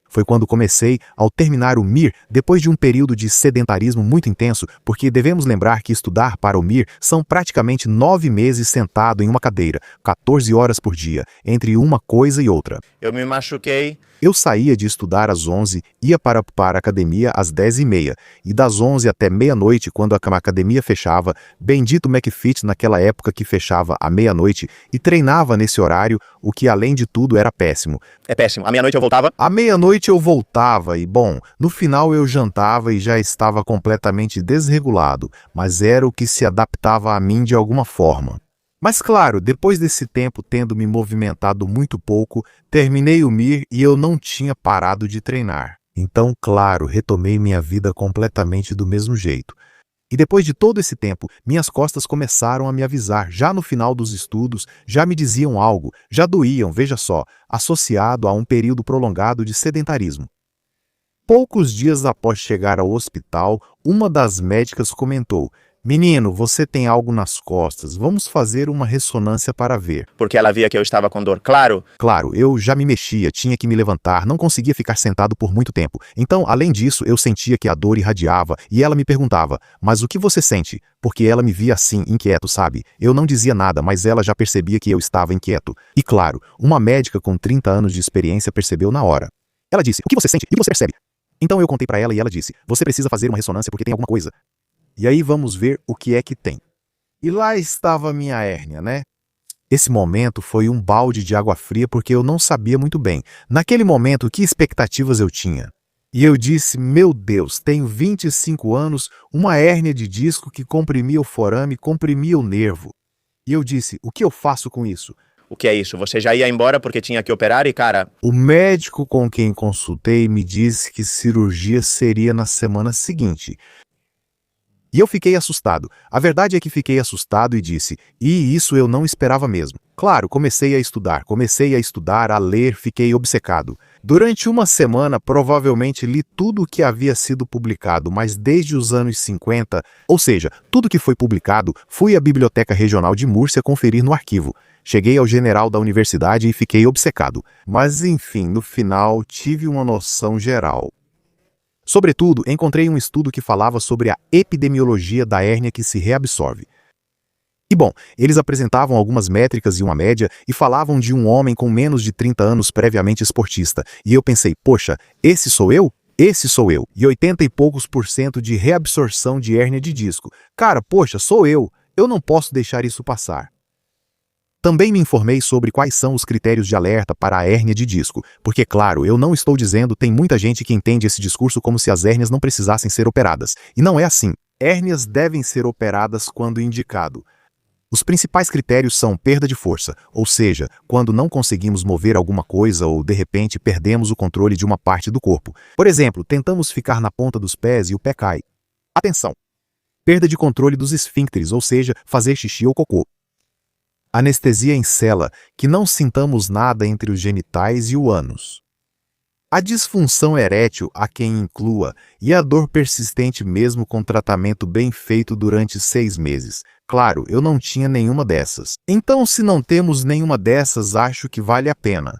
Foi quando comecei, ao terminar o MIR, depois de um período de sedentarismo muito intenso, porque devemos lembrar que estudar para o MIR são praticamente 9 meses sentado em uma cadeira, 14 horas por dia, entre uma coisa e outra. Eu me machuquei. Eu saía de estudar às 11, ia para a academia às 10h30, e das 11 até meia-noite, quando a academia fechava, bendito McFit naquela época que fechava à meia-noite, e treinava nesse horário, o que além de tudo era péssimo. É péssimo. À meia-noite eu voltava. À meia-noite eu voltava e, bom, no final eu jantava e já estava completamente desregulado, mas era o que se adaptava a mim de alguma forma. Mas claro, depois desse tempo tendo me movimentado muito pouco, terminei o MIR e eu não tinha parado de treinar. Então, claro, retomei minha vida completamente do mesmo jeito. E depois de todo esse tempo, minhas costas começaram a me avisar, já no final dos estudos, já me diziam algo, já doíam, veja só, associado a um período prolongado de sedentarismo. Poucos dias após chegar ao hospital, uma das médicas comentou: "Menino, você tem algo nas costas, vamos fazer uma ressonância para ver." Porque ela via que eu estava com dor. Claro, Claro, eu já me mexia, tinha que me levantar, não conseguia ficar sentado por muito tempo. Então, além disso, eu sentia que a dor irradiava e ela me perguntava: "Mas o que você sente?" Porque ela me via assim, inquieto, sabe? Eu não dizia nada, mas ela já percebia que eu estava inquieto. E claro, uma médica com 30 anos de experiência percebeu na hora. Ela disse: "O que você sente? E o que você percebe?" Então eu contei para ela e ela disse: "Você precisa fazer uma ressonância porque tem alguma coisa." E aí vamos ver o que é que tem. E lá estava a minha hérnia, né? Esse momento foi um balde de água fria porque eu não sabia muito bem, naquele momento, que expectativas eu tinha. E eu disse: "Meu Deus, tenho 25 anos, uma hérnia de disco que comprimia o forame, comprimia o nervo." E eu disse: "O que eu faço com isso?" o que é isso? Você já ia embora porque tinha que operar e, cara, O médico com quem consultei me disse que cirurgia seria na semana seguinte. E eu fiquei assustado. A verdade é que fiquei assustado e disse: "E isso eu não esperava mesmo." Claro, comecei a estudar, a ler, fiquei obcecado. Durante uma semana, provavelmente li tudo o que havia sido publicado, mas desde os anos 50, ou seja, tudo que foi publicado, fui à Biblioteca Regional de Múrcia conferir no arquivo. Cheguei ao general da universidade e fiquei obcecado. Mas enfim, no final, tive uma noção geral. Sobretudo, encontrei um estudo que falava sobre a epidemiologia da hérnia que se reabsorve. E bom, eles apresentavam algumas métricas e uma média e falavam de um homem com menos de 30 anos previamente esportista. E eu pensei: poxa, esse sou eu? Esse sou eu. E 80 e poucos por cento de reabsorção de hérnia de disco. Cara, poxa, sou eu. Eu não posso deixar isso passar. Também me informei sobre quais são os critérios de alerta para a hérnia de disco, porque, claro, eu não estou dizendo, tem muita gente que entende esse discurso como se as hérnias não precisassem ser operadas. E não é assim. Hérnias devem ser operadas quando indicado. Os principais critérios são perda de força, ou seja, quando não conseguimos mover alguma coisa ou, de repente, perdemos o controle de uma parte do corpo. Por exemplo, tentamos ficar na ponta dos pés e o pé cai. Atenção! Perda de controle dos esfíncteres, ou seja, fazer xixi ou cocô. Anestesia em cela, que não sintamos nada entre os genitais e o ânus. A disfunção erétil a quem inclua e a dor persistente mesmo com tratamento bem feito durante 6 meses. Claro, eu não tinha nenhuma dessas. Então, se não temos nenhuma dessas, acho que vale a pena.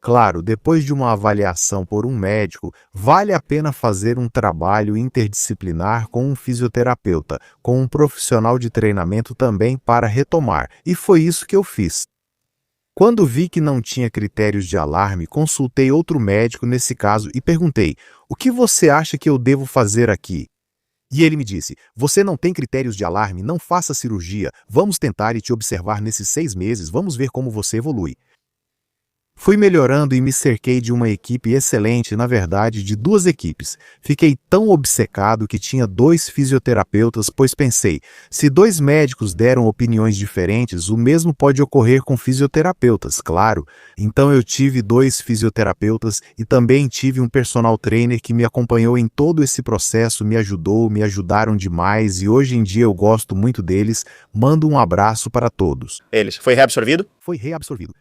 Claro, depois de uma avaliação por um médico, vale a pena fazer um trabalho interdisciplinar com um fisioterapeuta, com um profissional de treinamento também para retomar, e foi isso que eu fiz. Quando vi que não tinha critérios de alarme, consultei outro médico nesse caso e perguntei: "O que você acha que eu devo fazer aqui?" E ele me disse: "Você não tem critérios de alarme, não faça cirurgia, vamos tentar e te observar nesses 6 meses, vamos ver como você evolui." Fui melhorando e me cerquei de uma equipe excelente, na verdade, de 2 equipes. Fiquei tão obcecado que tinha 2 fisioterapeutas, pois pensei, se 2 médicos deram opiniões diferentes, o mesmo pode ocorrer com fisioterapeutas, claro. Então eu tive 2 fisioterapeutas e também tive um personal trainer que me acompanhou em todo esse processo, me ajudou, me ajudaram demais e hoje em dia eu gosto muito deles. Mando um abraço para todos. eles. Foi reabsorvido? Foi reabsorvido.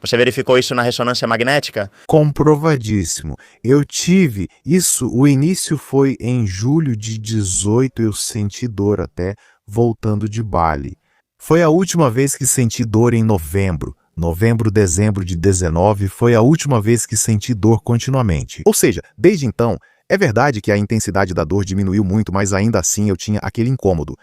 Você verificou isso na ressonância magnética? Comprovadíssimo. Eu tive isso, o início foi em julho de 18, eu senti dor até voltando de Bali. Foi a última vez que senti dor em novembro. Novembro, dezembro de 19 foi a última vez que senti dor continuamente. Ou seja, desde então, é verdade que a intensidade da dor diminuiu muito, mas ainda assim eu tinha aquele incômodo.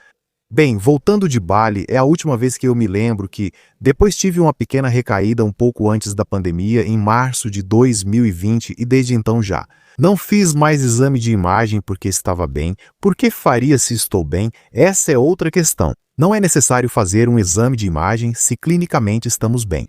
Bem, voltando de Bali, é a última vez que eu me lembro que depois tive uma pequena recaída um pouco antes da pandemia, em março de 2020, e desde então já. Não fiz mais exame de imagem porque estava bem. Por que faria se estou bem? Essa é outra questão. Não é necessário fazer um exame de imagem se clinicamente estamos bem.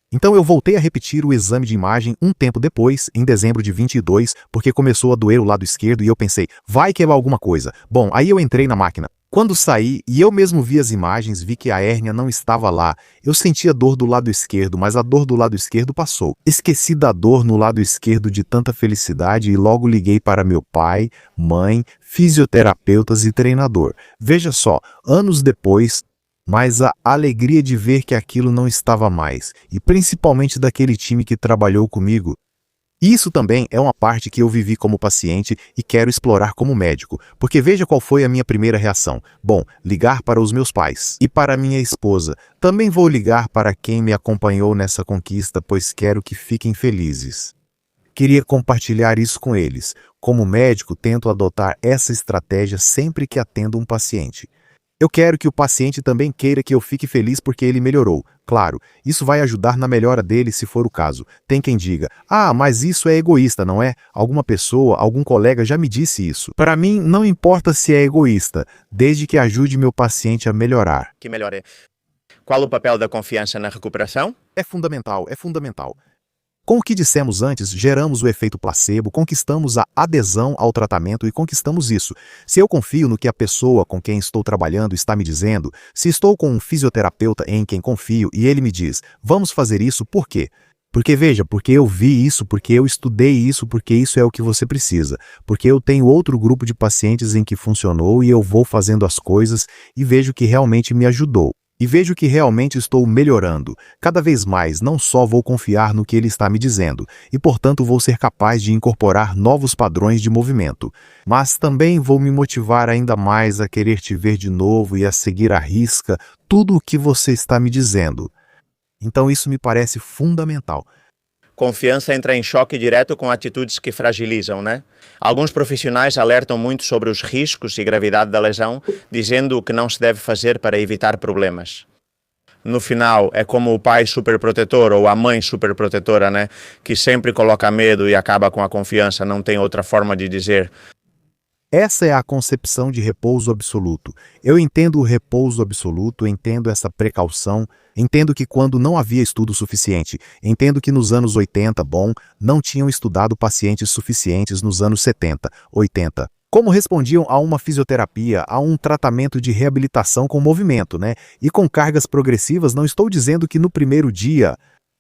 Então eu voltei a repetir o exame de imagem um tempo depois, em dezembro de 22, porque começou a doer o lado esquerdo e eu pensei, vai que é alguma coisa. Bom, aí eu entrei na máquina. Quando saí e eu mesmo vi as imagens, vi que a hérnia não estava lá. Eu sentia dor do lado esquerdo, mas a dor do lado esquerdo passou. Esqueci da dor no lado esquerdo de tanta felicidade e logo liguei para meu pai, mãe, fisioterapeutas e treinador. Veja só, anos depois, mas a alegria de ver que aquilo não estava mais, e principalmente daquele time que trabalhou comigo. E isso também é uma parte que eu vivi como paciente e quero explorar como médico, porque veja qual foi a minha primeira reação. Bom, ligar para os meus pais e para minha esposa. Também vou ligar para quem me acompanhou nessa conquista, pois quero que fiquem felizes. Queria compartilhar isso com eles. Como médico, tento adotar essa estratégia sempre que atendo um paciente. Eu quero que o paciente também queira que eu fique feliz porque ele melhorou. Claro, isso vai ajudar na melhora dele se for o caso. Tem quem diga, mas isso é egoísta, não é? Alguma pessoa, algum colega já me disse isso. Para mim, não importa se é egoísta, desde que ajude meu paciente a melhorar. Que melhore. Qual o papel da confiança na recuperação? É fundamental, é fundamental. Com o que dissemos antes, geramos o efeito placebo, conquistamos a adesão ao tratamento e conquistamos isso. Se eu confio no que a pessoa com quem estou trabalhando está me dizendo, se estou com um fisioterapeuta em quem confio e ele me diz, vamos fazer isso, por quê? Porque veja, porque eu vi isso, porque eu estudei isso, porque isso é o que você precisa. Porque eu tenho outro grupo de pacientes em que funcionou e eu vou fazendo as coisas e vejo que realmente me ajudou. E vejo que realmente estou melhorando. Cada vez mais, não só vou confiar no que ele está me dizendo, e portanto vou ser capaz de incorporar novos padrões de movimento, mas também vou me motivar ainda mais a querer te ver de novo e a seguir à risca tudo o que você está me dizendo. Então isso me parece fundamental. Confiança entra em choque direto com atitudes que fragilizam, né? Alguns profissionais alertam muito sobre os riscos e gravidade da lesão, dizendo o que não se deve fazer para evitar problemas. No final, é como o pai superprotetor ou a mãe superprotetora, né? Que sempre coloca medo e acaba com a confiança, não tem outra forma de dizer. Essa é a concepção de repouso absoluto. Eu entendo o repouso absoluto, entendo essa precaução, entendo que quando não havia estudo suficiente, entendo que nos anos 80, não tinham estudado pacientes suficientes nos anos 70, 80. Como respondiam a uma fisioterapia, a um tratamento de reabilitação com movimento, né? E com cargas progressivas, não estou dizendo que no primeiro dia,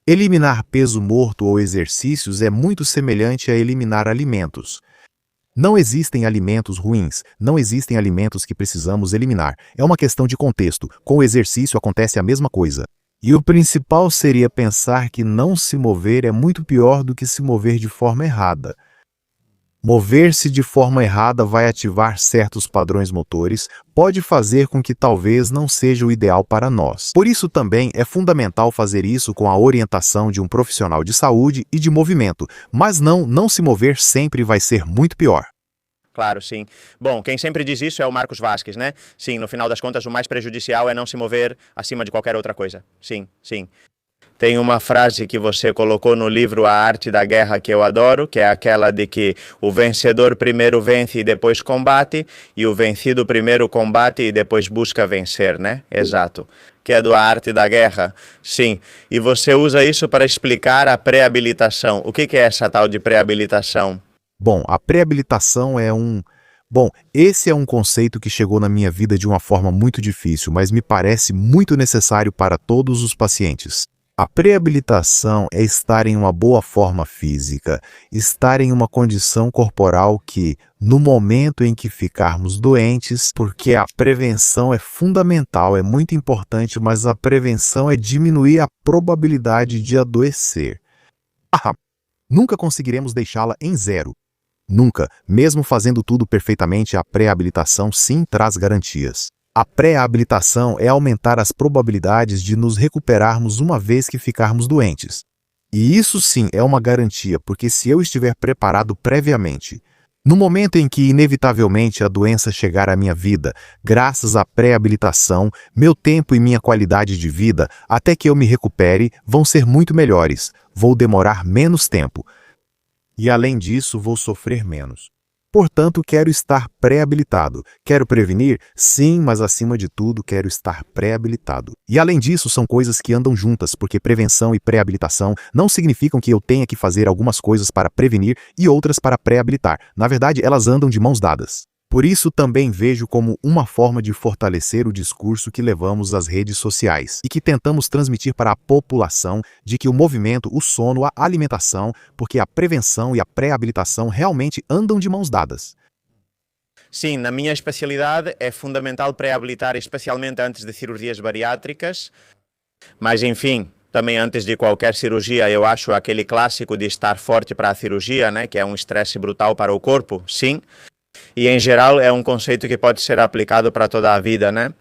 eliminar peso morto ou exercícios é muito semelhante a eliminar alimentos. Não existem alimentos ruins, não existem alimentos que precisamos eliminar. É uma questão de contexto. Com o exercício acontece a mesma coisa. E o principal seria pensar que não se mover é muito pior do que se mover de forma errada. Mover-se de forma errada vai ativar certos padrões motores, pode fazer com que talvez não seja o ideal para nós. Por isso também é fundamental fazer isso com a orientação de um profissional de saúde e de movimento, mas não se mover sempre vai ser muito pior. Claro, sim. Bom, quem sempre diz isso é o Marcos Vázquez, né? Sim, no final das contas, o mais prejudicial é não se mover acima de qualquer outra coisa. Sim, sim. Tem uma frase que você colocou no livro A Arte da Guerra que eu adoro, que é aquela de que o vencedor primeiro vence e depois combate, e o vencido primeiro combate e depois busca vencer, né? Exato. Que é do A Arte da Guerra. Sim. E você usa isso para explicar a pré-habilitação. O que é essa tal de pré-habilitação? Bom, a pré-habilitação esse é um conceito que chegou na minha vida de uma forma muito difícil, mas me parece muito necessário para todos os pacientes. A pré-habilitação é estar em uma boa forma física, estar em uma condição corporal que, no momento em que ficarmos doentes, porque a prevenção é fundamental, é muito importante, mas a prevenção é diminuir a probabilidade de adoecer. Nunca conseguiremos deixá-la em zero. Nunca, mesmo fazendo tudo perfeitamente, a pré-habilitação sim traz garantias. A pré-habilitação é aumentar as probabilidades de nos recuperarmos uma vez que ficarmos doentes. E isso sim é uma garantia, porque se eu estiver preparado previamente, no momento em que inevitavelmente a doença chegar à minha vida, graças à pré-habilitação, meu tempo e minha qualidade de vida, até que eu me recupere, vão ser muito melhores. Vou demorar menos tempo. E além disso, vou sofrer menos. Portanto, quero estar pré-habilitado. Quero prevenir? Sim, mas acima de tudo, quero estar pré-habilitado. E além disso, são coisas que andam juntas, porque prevenção e pré-habilitação não significam que eu tenha que fazer algumas coisas para prevenir e outras para pré-habilitar. Na verdade, elas andam de mãos dadas. Por isso também vejo como uma forma de fortalecer o discurso que levamos às redes sociais e que tentamos transmitir para a população de que o movimento, o sono, a alimentação, porque a prevenção e a pré-habilitação realmente andam de mãos dadas. Sim, na minha especialidade é fundamental pré-habilitar, especialmente antes de cirurgias bariátricas, mas enfim, também antes de qualquer cirurgia, eu acho aquele clássico de estar forte para a cirurgia, né, que é um estresse brutal para o corpo, sim. E em geral é um conceito que pode ser aplicado para toda a vida, né?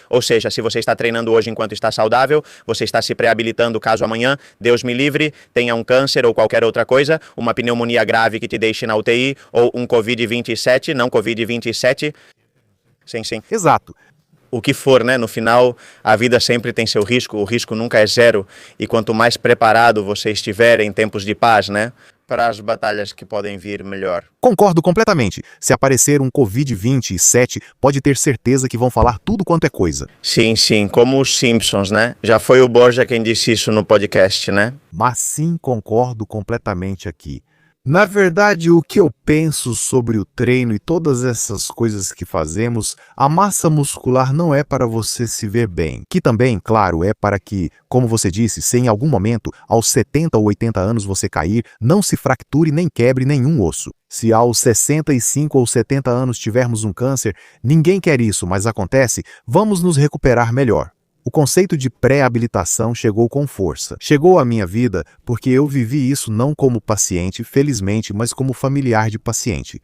Ou seja, se você está treinando hoje enquanto está saudável, você está se pré-habilitando caso amanhã, Deus me livre, tenha um câncer ou qualquer outra coisa, uma pneumonia grave que te deixe na UTI, ou um Covid-27, não Covid-27. Sim, sim. Exato. O que for, né? No final, a vida sempre tem seu risco, o risco nunca é zero. E quanto mais preparado você estiver em tempos de paz, né? Para as batalhas que podem vir, melhor. Concordo completamente. Se aparecer um Covid-27, pode ter certeza que vão falar tudo quanto é coisa. Sim, sim, como os Simpsons, né? Já foi o Borja quem disse isso no podcast, né? Mas sim, concordo completamente aqui. Na verdade, o que eu penso sobre o treino e todas essas coisas que fazemos, a massa muscular não é para você se ver bem. Que também, claro, é para que, como você disse, se em algum momento, aos 70 ou 80 anos você cair, não se fracture nem quebre nenhum osso. Se aos 65 ou 70 anos tivermos um câncer, ninguém quer isso, mas acontece, vamos nos recuperar melhor. O conceito de pré-habilitação chegou com força. Chegou à minha vida porque eu vivi isso não como paciente, felizmente, mas como familiar de paciente.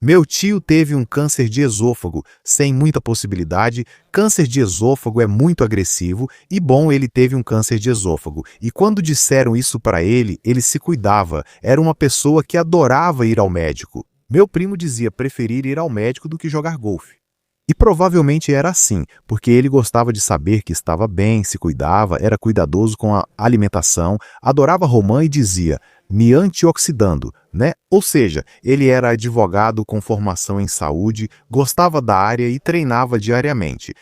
Meu tio teve um câncer de esôfago, sem muita possibilidade. Câncer de esôfago é muito agressivo e bom, ele teve um câncer de esôfago. E quando disseram isso para ele se cuidava. Era uma pessoa que adorava ir ao médico. Meu primo dizia preferir ir ao médico do que jogar golfe. E provavelmente era assim, porque ele gostava de saber que estava bem, se cuidava, era cuidadoso com a alimentação, adorava romã e dizia, me antioxidando, né? Ou seja, ele era advogado com formação em saúde, gostava da área e treinava diariamente.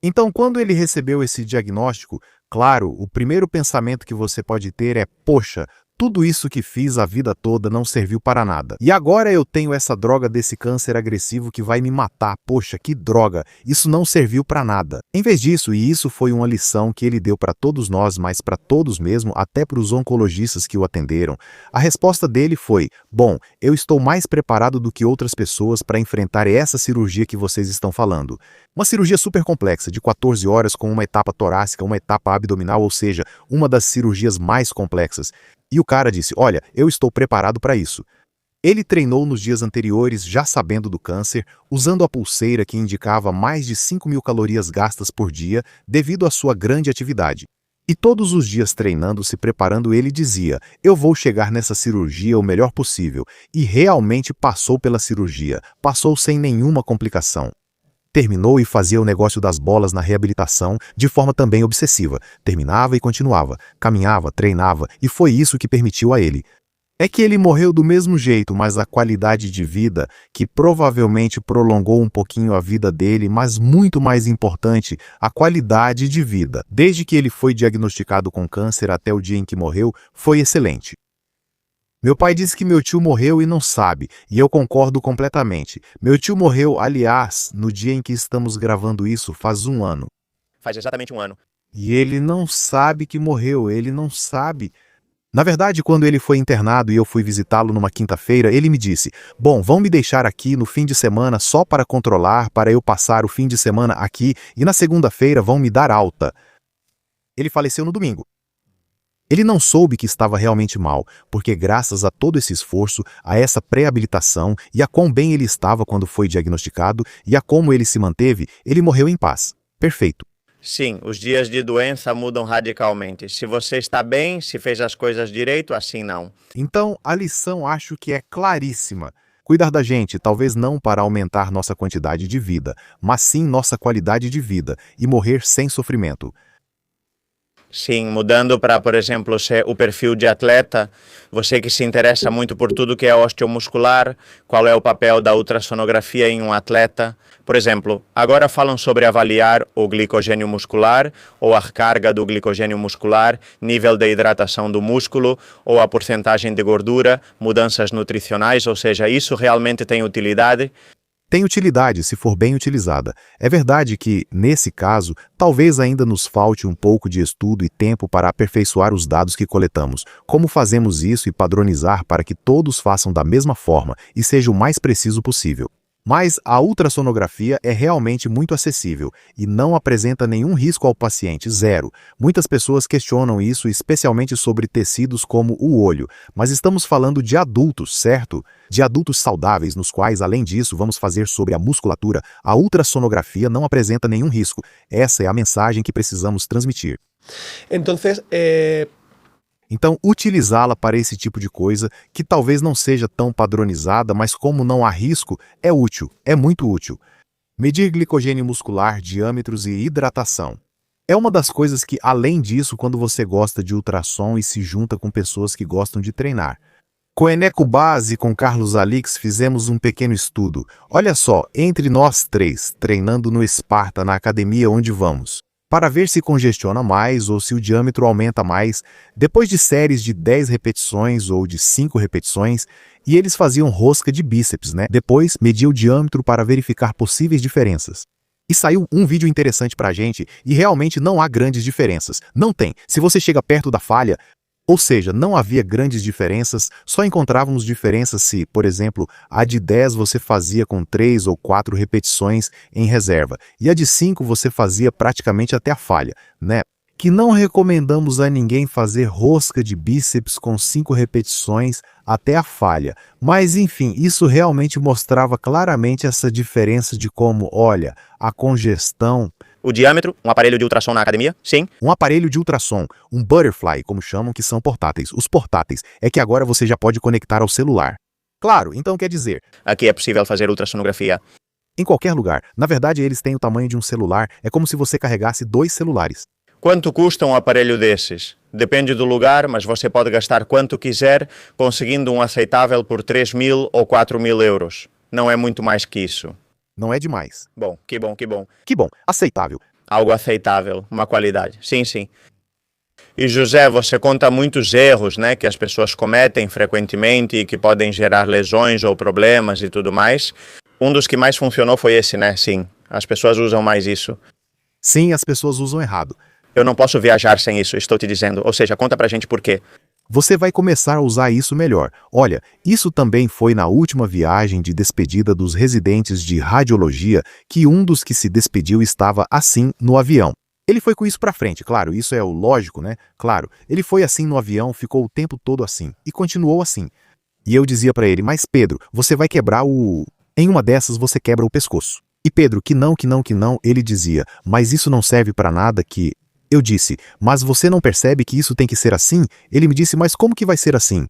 Então, quando ele recebeu esse diagnóstico, claro, o primeiro pensamento que você pode ter é, poxa, tudo isso que fiz a vida toda não serviu para nada. E agora eu tenho essa droga desse câncer agressivo que vai me matar. Poxa, que droga! Isso não serviu para nada. Em vez disso, e isso foi uma lição que ele deu para todos nós, mas para todos mesmo, até para os oncologistas que o atenderam, a resposta dele foi, bom, eu estou mais preparado do que outras pessoas para enfrentar essa cirurgia que vocês estão falando. Uma cirurgia super complexa, de 14 horas com uma etapa torácica, uma etapa abdominal, ou seja, uma das cirurgias mais complexas. E o cara disse, olha, eu estou preparado para isso. Ele treinou nos dias anteriores já sabendo do câncer, usando a pulseira que indicava mais de 5.000 calorias gastas por dia devido à sua grande atividade. E todos os dias treinando, se preparando, ele dizia, eu vou chegar nessa cirurgia o melhor possível. E realmente passou pela cirurgia, passou sem nenhuma complicação. Terminou e fazia o negócio das bolas na reabilitação de forma também obsessiva. Terminava e continuava, caminhava, treinava, e foi isso que permitiu a ele. É que ele morreu do mesmo jeito, mas a qualidade de vida, que provavelmente prolongou um pouquinho a vida dele, mas muito mais importante, a qualidade de vida, desde que ele foi diagnosticado com câncer até o dia em que morreu, foi excelente. Meu pai disse que meu tio morreu e não sabe, e eu concordo completamente. Meu tio morreu, aliás, no dia em que estamos gravando isso, faz 1 ano. Faz exatamente 1 ano. E ele não sabe que morreu, ele não sabe. Na verdade, quando ele foi internado e eu fui visitá-lo numa quinta-feira, ele me disse, bom, vão me deixar aqui no fim de semana só para controlar, para eu passar o fim de semana aqui, e na segunda-feira vão me dar alta. Ele faleceu no domingo. Ele não soube que estava realmente mal, porque graças a todo esse esforço, a essa pré-habilitação e a quão bem ele estava quando foi diagnosticado e a como ele se manteve, ele morreu em paz. Perfeito. Sim, os dias de doença mudam radicalmente. Se você está bem, se fez as coisas direito, assim não. Então, a lição acho que é claríssima. Cuidar da gente, talvez não para aumentar nossa quantidade de vida, mas sim nossa qualidade de vida e morrer sem sofrimento. Sim, mudando para, por exemplo, o perfil de atleta, você que se interessa muito por tudo que é osteomuscular, qual é o papel da ultrassonografia em um atleta? Por exemplo, agora falam sobre avaliar o glicogênio muscular, ou a carga do glicogênio muscular, nível de hidratação do músculo, ou a porcentagem de gordura, mudanças nutricionais, ou seja, isso realmente tem utilidade? Tem utilidade se for bem utilizada. É verdade que, nesse caso, talvez ainda nos falte um pouco de estudo e tempo para aperfeiçoar os dados que coletamos. Como fazemos isso e padronizar para que todos façam da mesma forma e seja o mais preciso possível. Mas a ultrassonografia é realmente muito acessível e não apresenta nenhum risco ao paciente, zero. Muitas pessoas questionam isso, especialmente sobre tecidos como o olho, mas estamos falando de adultos, certo? De adultos saudáveis, nos quais, além disso, vamos fazer sobre a musculatura. A ultrassonografia não apresenta nenhum risco. Essa é a mensagem que precisamos transmitir. Então, utilizá-la para esse tipo de coisa, que talvez não seja tão padronizada, mas como não há risco, é útil, é muito útil. Medir glicogênio muscular, diâmetros e hidratação. É uma das coisas que, além disso, quando você gosta de ultrassom e se junta com pessoas que gostam de treinar. Com Eneco Base e com Carlos Alix fizemos um pequeno estudo. Olha só, entre nós três, treinando no Esparta, na academia onde vamos, para ver se congestiona mais ou se o diâmetro aumenta mais, depois de séries de 10 repetições ou de 5 repetições, e eles faziam rosca de bíceps, né? Depois, media o diâmetro para verificar possíveis diferenças. E saiu um vídeo interessante pra gente, e realmente não há grandes diferenças. Não tem. Se você chega perto da falha, ou seja, não havia grandes diferenças, só encontrávamos diferenças se, por exemplo, a de 10 você fazia com 3 ou 4 repetições em reserva, e a de 5 você fazia praticamente até a falha, né? Que não recomendamos a ninguém fazer rosca de bíceps com 5 repetições até a falha. Mas enfim, isso realmente mostrava claramente essa diferença de como, olha, a congestão... O diâmetro, um aparelho de ultrassom na academia? Sim. Um aparelho de ultrassom, um butterfly, como chamam, que são portáteis. Os portáteis é que agora você já pode conectar ao celular. Claro, então quer dizer... Aqui é possível fazer ultrassonografia. Em qualquer lugar. Na verdade, eles têm o tamanho de um celular. É como se você carregasse 2 celulares. Quanto custa um aparelho desses? Depende do lugar, mas você pode gastar quanto quiser, conseguindo um aceitável por 3.000 ou 4.000 euros. Não é muito mais que isso. Não é demais. Bom, que bom, que bom. Que bom, aceitável. Algo aceitável, uma qualidade. Sim, sim. E José, você conta muitos erros, né, que as pessoas cometem frequentemente e que podem gerar lesões ou problemas e tudo mais. Um dos que mais funcionou foi esse, né? Sim, as pessoas usam mais isso. Sim, as pessoas usam errado. Eu não posso viajar sem isso, estou te dizendo. Ou seja, conta pra gente por quê. Você vai começar a usar isso melhor. Olha, isso também foi na última viagem de despedida dos residentes de radiologia que um dos que se despediu estava assim no avião. Ele foi com isso pra frente, claro, isso é o lógico, né? Claro, ele foi assim no avião, ficou o tempo todo assim, e continuou assim. E eu dizia pra ele, mas Pedro, você vai quebrar o... Em uma dessas você quebra o pescoço. E Pedro, que não, ele dizia, mas isso não serve pra nada que... Eu disse, mas você não percebe que isso tem que ser assim? Ele me disse, mas como que vai ser assim?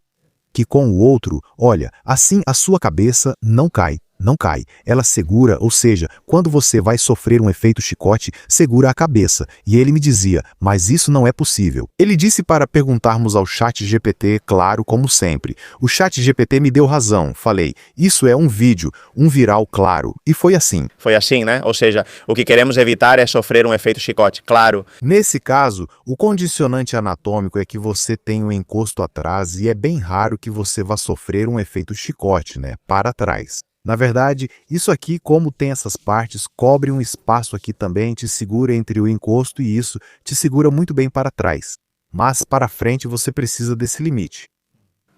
Que com o outro, olha, assim a sua cabeça não cai. Não cai, ela segura, ou seja, quando você vai sofrer um efeito chicote, segura a cabeça. E ele me dizia, mas isso não é possível. Ele disse para perguntarmos ao ChatGPT, claro, como sempre. O ChatGPT me deu razão, falei, isso é um vídeo, um viral claro. E foi assim. Foi assim, né? Ou seja, o que queremos evitar é sofrer um efeito chicote, claro. Nesse caso, o condicionante anatômico é que você tem um encosto atrás e é bem raro que você vá sofrer um efeito chicote, né? Para trás. Na verdade, isso aqui, como tem essas partes, cobre um espaço aqui também, te segura entre o encosto e isso te segura muito bem para trás. Mas para frente você precisa desse limite.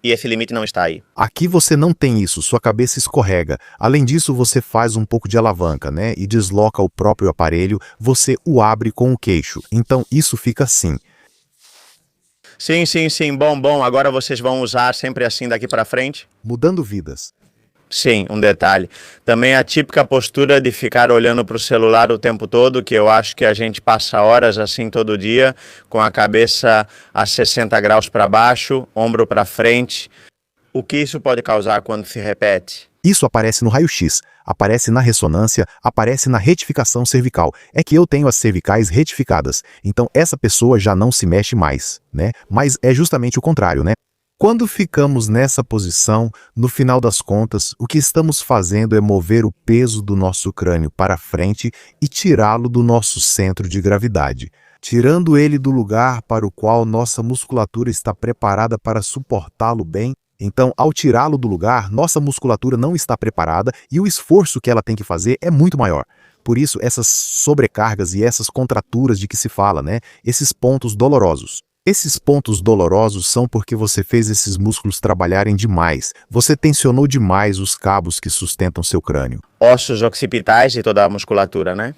E esse limite não está aí. Aqui você não tem isso, sua cabeça escorrega. Além disso, você faz um pouco de alavanca, né? E desloca o próprio aparelho, você o abre com o queixo. Então isso fica assim. Sim, sim, sim. Bom. Agora vocês vão usar sempre assim daqui para frente? Mudando vidas. Sim, um detalhe. Também a típica postura de ficar olhando para o celular o tempo todo, que eu acho que a gente passa horas assim todo dia, com a cabeça a 60 graus para baixo, ombro para frente. O que isso pode causar quando se repete? Isso aparece no raio-x, aparece na ressonância, aparece na retificação cervical. É que eu tenho as cervicais retificadas, então essa pessoa já não se mexe mais, né? Mas é justamente o contrário, né? Quando ficamos nessa posição, no final das contas, o que estamos fazendo é mover o peso do nosso crânio para frente e tirá-lo do nosso centro de gravidade, tirando ele do lugar para o qual nossa musculatura está preparada para suportá-lo bem. Então, ao tirá-lo do lugar, nossa musculatura não está preparada e o esforço que ela tem que fazer é muito maior. Por isso, essas sobrecargas e essas contraturas de que se fala, né? Esses pontos dolorosos. Esses pontos dolorosos são porque você fez esses músculos trabalharem demais, você tensionou demais os cabos que sustentam seu crânio. Ossos occipitais e toda a musculatura, né?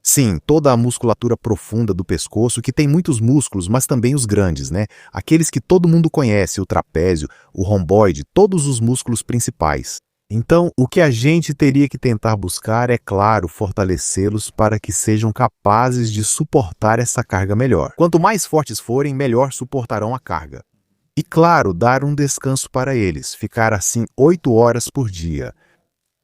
Sim, toda a musculatura profunda do pescoço, que tem muitos músculos, mas também os grandes, né? Aqueles que todo mundo conhece, o trapézio, o romboide, todos os músculos principais. Então, o que a gente teria que tentar buscar é, claro, fortalecê-los para que sejam capazes de suportar essa carga melhor. Quanto mais fortes forem, melhor suportarão a carga. E, claro, dar um descanso para eles, ficar assim 8 horas por dia.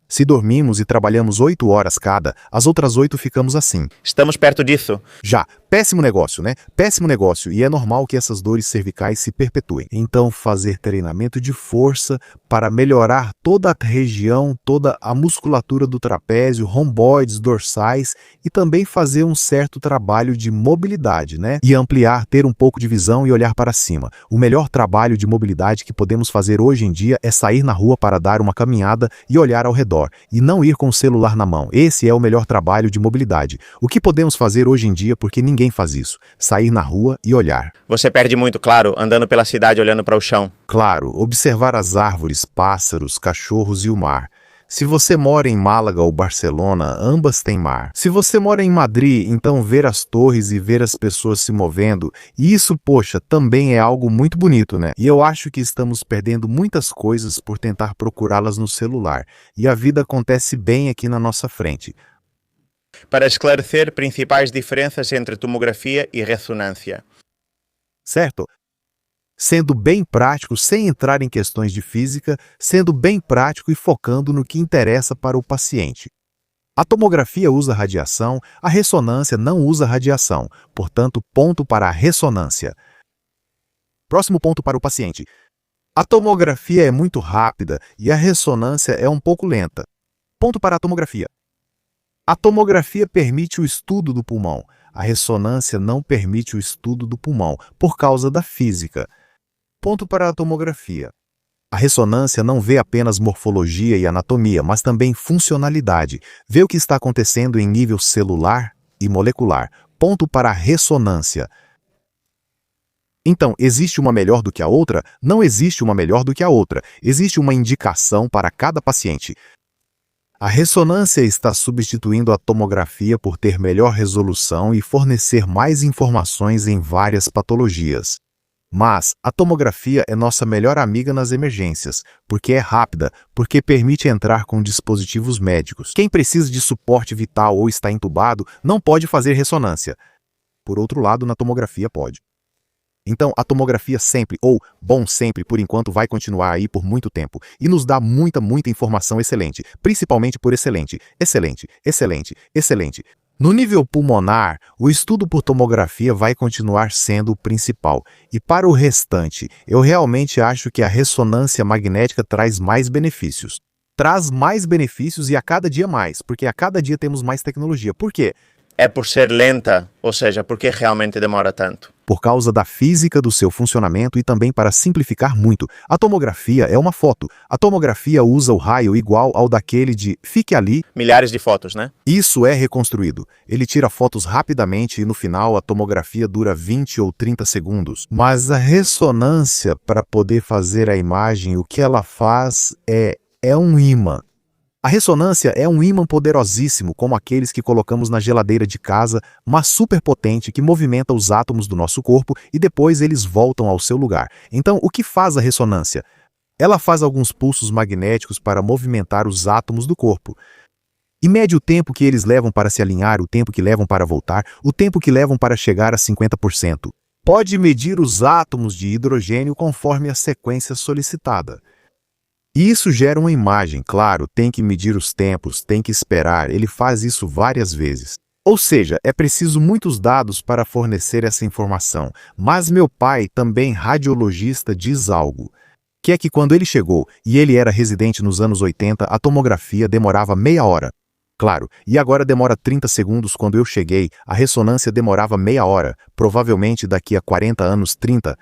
Se dormimos e trabalhamos 8 horas cada, as outras 8 ficamos assim. Estamos perto disso. Já, péssimo negócio, né? Péssimo negócio, e é normal que essas dores cervicais se perpetuem. Então, fazer treinamento de força para melhorar toda a região, toda a musculatura do trapézio, romboides, dorsais, e também fazer um certo trabalho de mobilidade, né? E ampliar, ter um pouco de visão e olhar para cima. O melhor trabalho de mobilidade que podemos fazer hoje em dia é sair na rua para dar uma caminhada e olhar ao redor, e não ir com o celular na mão. Esse é o melhor trabalho de mobilidade. O que podemos fazer hoje em dia, porque ninguém faz isso? Sair na rua e olhar. Você perde muito, claro, andando pela cidade olhando para o chão. Claro, observar as árvores, pássaros, cachorros e o mar. Se você mora em Málaga ou Barcelona, ambas têm mar. Se você mora em Madrid, então ver as torres e ver as pessoas se movendo, isso, poxa, também é algo muito bonito, né? E eu acho que estamos perdendo muitas coisas por tentar procurá-las no celular. E a vida acontece bem aqui na nossa frente. Para esclarecer principais diferenças entre tomografia e ressonância. Certo? Sendo bem prático, sem entrar em questões de física, sendo bem prático e focando no que interessa para o paciente. A tomografia usa radiação, a ressonância não usa radiação, portanto, ponto para a ressonância. Próximo ponto para o paciente. A tomografia é muito rápida e a ressonância é um pouco lenta. Ponto para a tomografia. A tomografia permite o estudo do pulmão, a ressonância não permite o estudo do pulmão, por causa da física. Ponto para a tomografia. A ressonância não vê apenas morfologia e anatomia, mas também funcionalidade. Vê o que está acontecendo em nível celular e molecular. Ponto para a ressonância. Então, existe uma melhor do que a outra? Não existe uma melhor do que a outra. Existe uma indicação para cada paciente. A ressonância está substituindo a tomografia por ter melhor resolução e fornecer mais informações em várias patologias. Mas a tomografia é nossa melhor amiga nas emergências, porque é rápida, porque permite entrar com dispositivos médicos. Quem precisa de suporte vital ou está entubado não pode fazer ressonância. Por outro lado, na tomografia pode. Então, a tomografia sempre, ou bom sempre, por enquanto, vai continuar aí por muito tempo e nos dá muita informação excelente, principalmente por excelente, excelente, excelente, excelente. No nível pulmonar, o estudo por tomografia vai continuar sendo o principal. E para o restante, eu realmente acho que a ressonância magnética traz mais benefícios. Traz mais benefícios e a cada dia mais, porque a cada dia temos mais tecnologia. Por quê? É por ser lenta, ou seja, porque realmente demora tanto. Por causa da física do seu funcionamento e também para simplificar muito. A tomografia é uma foto. A tomografia usa o raio igual ao daquele de fique ali. Milhares de fotos, né? Isso é reconstruído. Ele tira fotos rapidamente e no final a tomografia dura 20 ou 30 segundos. Mas a ressonância, para poder fazer a imagem, o que ela faz é um ímã. A ressonância é um ímã poderosíssimo, como aqueles que colocamos na geladeira de casa, mas super potente que movimenta os átomos do nosso corpo e depois eles voltam ao seu lugar. Então, o que faz a ressonância? Ela faz alguns pulsos magnéticos para movimentar os átomos do corpo. E mede o tempo que eles levam para se alinhar, o tempo que levam para voltar, o tempo que levam para chegar a 50%. Pode medir os átomos de hidrogênio conforme a sequência solicitada. E isso gera uma imagem, claro, tem que medir os tempos, tem que esperar, ele faz isso várias vezes. Ou seja, é preciso muitos dados para fornecer essa informação. Mas meu pai, também radiologista, diz algo, que é que quando ele chegou, e ele era residente nos anos 80, a tomografia demorava meia hora. Claro, e agora demora 30 segundos quando eu cheguei, a ressonância demorava meia hora, provavelmente daqui a 40 anos, 30.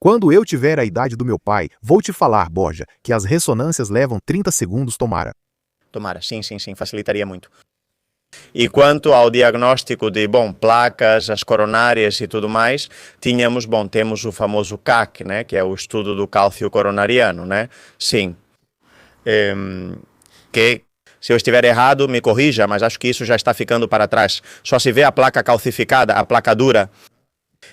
Quando eu tiver a idade do meu pai, vou te falar, Borja, que as ressonâncias levam 30 segundos, tomara. Tomara, sim, facilitaria muito. E quanto ao diagnóstico de, placas, as coronárias e tudo mais, temos o famoso CAC, né, que é o estudo do cálcio coronariano, né? Sim. Que, se eu estiver errado, me corrija, mas acho que isso já está ficando para trás. Só se vê a placa calcificada, a placa dura.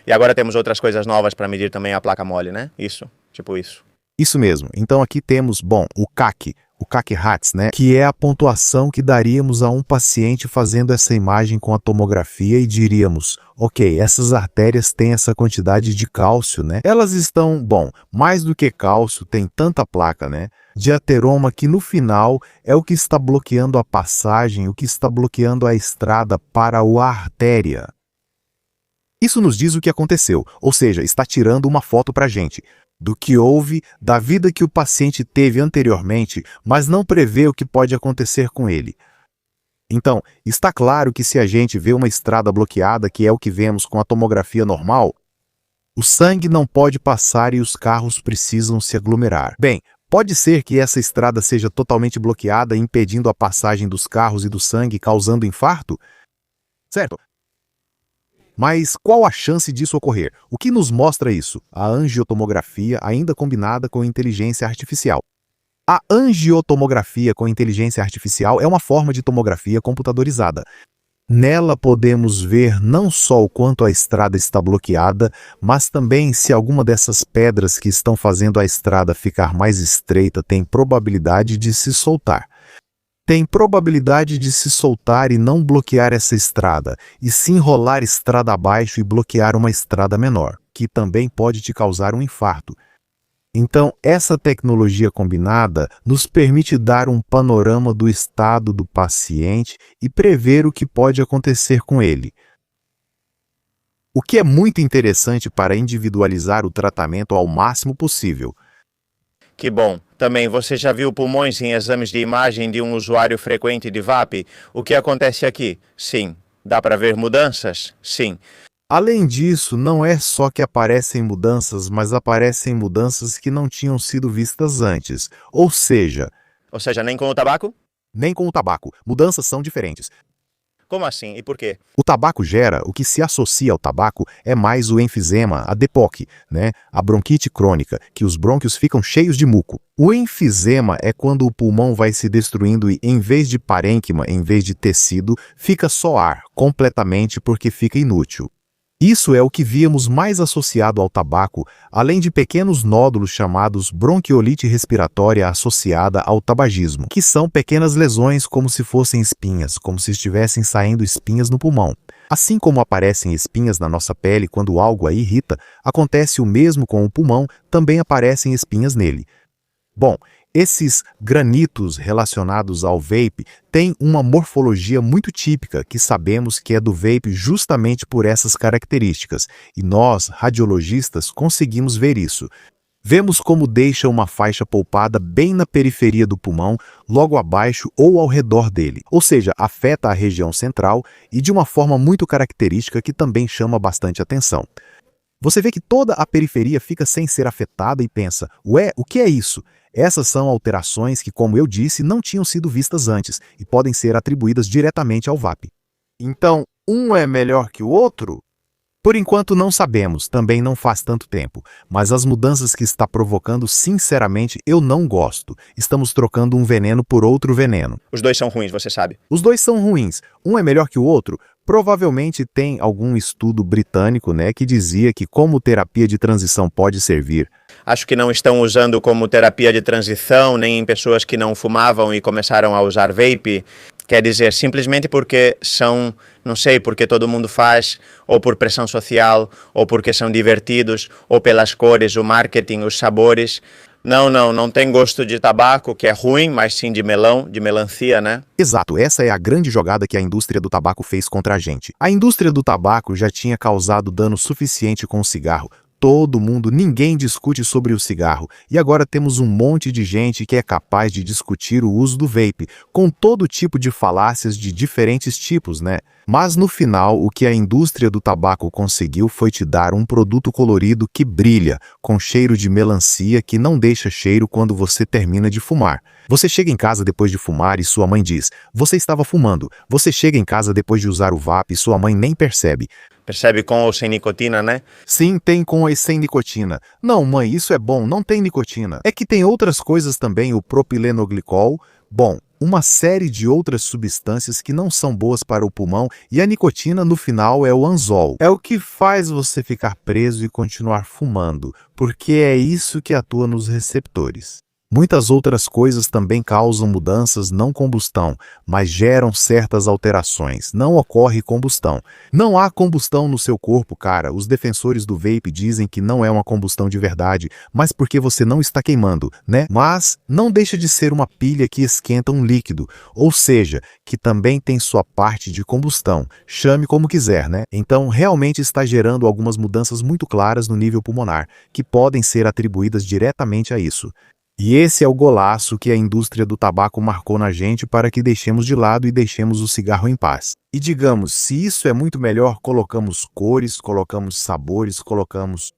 E agora temos outras coisas novas para medir também a placa mole, né? Isso, tipo isso. Isso mesmo. Então aqui temos, o CAC-HATS, né? Que é a pontuação que daríamos a um paciente fazendo essa imagem com a tomografia e diríamos, ok, essas artérias têm essa quantidade de cálcio, né? Elas estão, mais do que cálcio, tem tanta placa, né? De ateroma que no final é o que está bloqueando a passagem, o que está bloqueando a estrada para a artéria. Isso nos diz o que aconteceu, ou seja, está tirando uma foto para a gente do que houve, da vida que o paciente teve anteriormente, mas não prevê o que pode acontecer com ele. Então, está claro que se a gente vê uma estrada bloqueada, que é o que vemos com a tomografia normal, o sangue não pode passar e os carros precisam se aglomerar. Bem, pode ser que essa estrada seja totalmente bloqueada, impedindo a passagem dos carros e do sangue, causando infarto? Certo? Mas qual a chance disso ocorrer? O que nos mostra isso? A angiotomografia, ainda combinada com inteligência artificial. A angiotomografia com inteligência artificial é uma forma de tomografia computadorizada. Nela podemos ver não só o quanto a estrada está bloqueada, mas também se alguma dessas pedras que estão fazendo a estrada ficar mais estreita tem probabilidade de se soltar. Tem probabilidade de se soltar e não bloquear essa estrada, e se enrolar estrada abaixo e bloquear uma estrada menor, que também pode te causar um infarto. Então, essa tecnologia combinada nos permite dar um panorama do estado do paciente e prever o que pode acontecer com ele. O que é muito interessante para individualizar o tratamento ao máximo possível. Que bom. Também, você já viu pulmões em exames de imagem de um usuário frequente de VAP? O que acontece aqui? Sim. Dá para ver mudanças? Sim. Além disso, não é só que aparecem mudanças, mas aparecem mudanças que não tinham sido vistas antes. Ou seja, nem com o tabaco? Nem com o tabaco. Mudanças são diferentes. Como assim? E por quê? O tabaco gera, o que se associa ao tabaco é mais o enfisema, a DPOC, né? A bronquite crônica, que os brônquios ficam cheios de muco. O enfisema é quando o pulmão vai se destruindo e, em vez de parênquima, em vez de tecido, fica só ar, completamente porque fica inútil. Isso é o que víamos mais associado ao tabaco, além de pequenos nódulos chamados bronquiolite respiratória associada ao tabagismo, que são pequenas lesões como se fossem espinhas, como se estivessem saindo espinhas no pulmão. Assim como aparecem espinhas na nossa pele quando algo a irrita, acontece o mesmo com o pulmão, também aparecem espinhas nele. Esses granitos relacionados ao vape têm uma morfologia muito típica que sabemos que é do vape justamente por essas características, e nós, radiologistas, conseguimos ver isso. Vemos como deixa uma faixa polpada bem na periferia do pulmão, logo abaixo ou ao redor dele, ou seja, afeta a região central e de uma forma muito característica que também chama bastante atenção. Você vê que toda a periferia fica sem ser afetada e pensa, ué, o que é isso? Essas são alterações que, como eu disse, não tinham sido vistas antes e podem ser atribuídas diretamente ao VAP. Então, um é melhor que o outro? Por enquanto não sabemos, também não faz tanto tempo, mas as mudanças que está provocando, sinceramente, eu não gosto. Estamos trocando um veneno por outro veneno. Os dois são ruins, você sabe. Os dois são ruins. Um é melhor que o outro? Provavelmente tem algum estudo britânico, que dizia que como terapia de transição pode servir. Acho que não estão usando como terapia de transição, nem em pessoas que não fumavam e começaram a usar vape. Quer dizer, simplesmente porque são, não sei, porque todo mundo faz, ou por pressão social, ou porque são divertidos, ou pelas cores, o marketing, os sabores. Não tem gosto de tabaco, que é ruim, mas sim de melão, de melancia, né? Exato, essa é a grande jogada que a indústria do tabaco fez contra a gente. A indústria do tabaco já tinha causado dano suficiente com o cigarro. Todo mundo, ninguém discute sobre o cigarro. E agora temos um monte de gente que é capaz de discutir o uso do vape, com todo tipo de falácias de diferentes tipos, né? Mas no final, o que a indústria do tabaco conseguiu foi te dar um produto colorido que brilha, com cheiro de melancia que não deixa cheiro quando você termina de fumar. Você chega em casa depois de fumar e sua mãe diz: "Você estava fumando". Você chega em casa depois de usar o vape e sua mãe nem percebe. Percebe com ou sem nicotina, né? Sim, tem com e sem nicotina. Não, mãe, isso é bom, não tem nicotina. É que tem outras coisas também, o propilenoglicol. Bom, uma série de outras substâncias que não são boas para o pulmão e a nicotina no final é o anzol. É o que faz você ficar preso e continuar fumando, porque é isso que atua nos receptores. Muitas outras coisas também causam mudanças não combustão, mas geram certas alterações. Não ocorre combustão. Não há combustão no seu corpo, cara. Os defensores do vape dizem que não é uma combustão de verdade, mas porque você não está queimando, né? Mas não deixa de ser uma pilha que esquenta um líquido, ou seja, que também tem sua parte de combustão. Chame como quiser, né? Então, realmente está gerando algumas mudanças muito claras no nível pulmonar, que podem ser atribuídas diretamente a isso. E esse é o golaço que a indústria do tabaco marcou na gente para que deixemos de lado e deixemos o cigarro em paz. E digamos, se isso é muito melhor, colocamos cores, colocamos sabores, colocamos...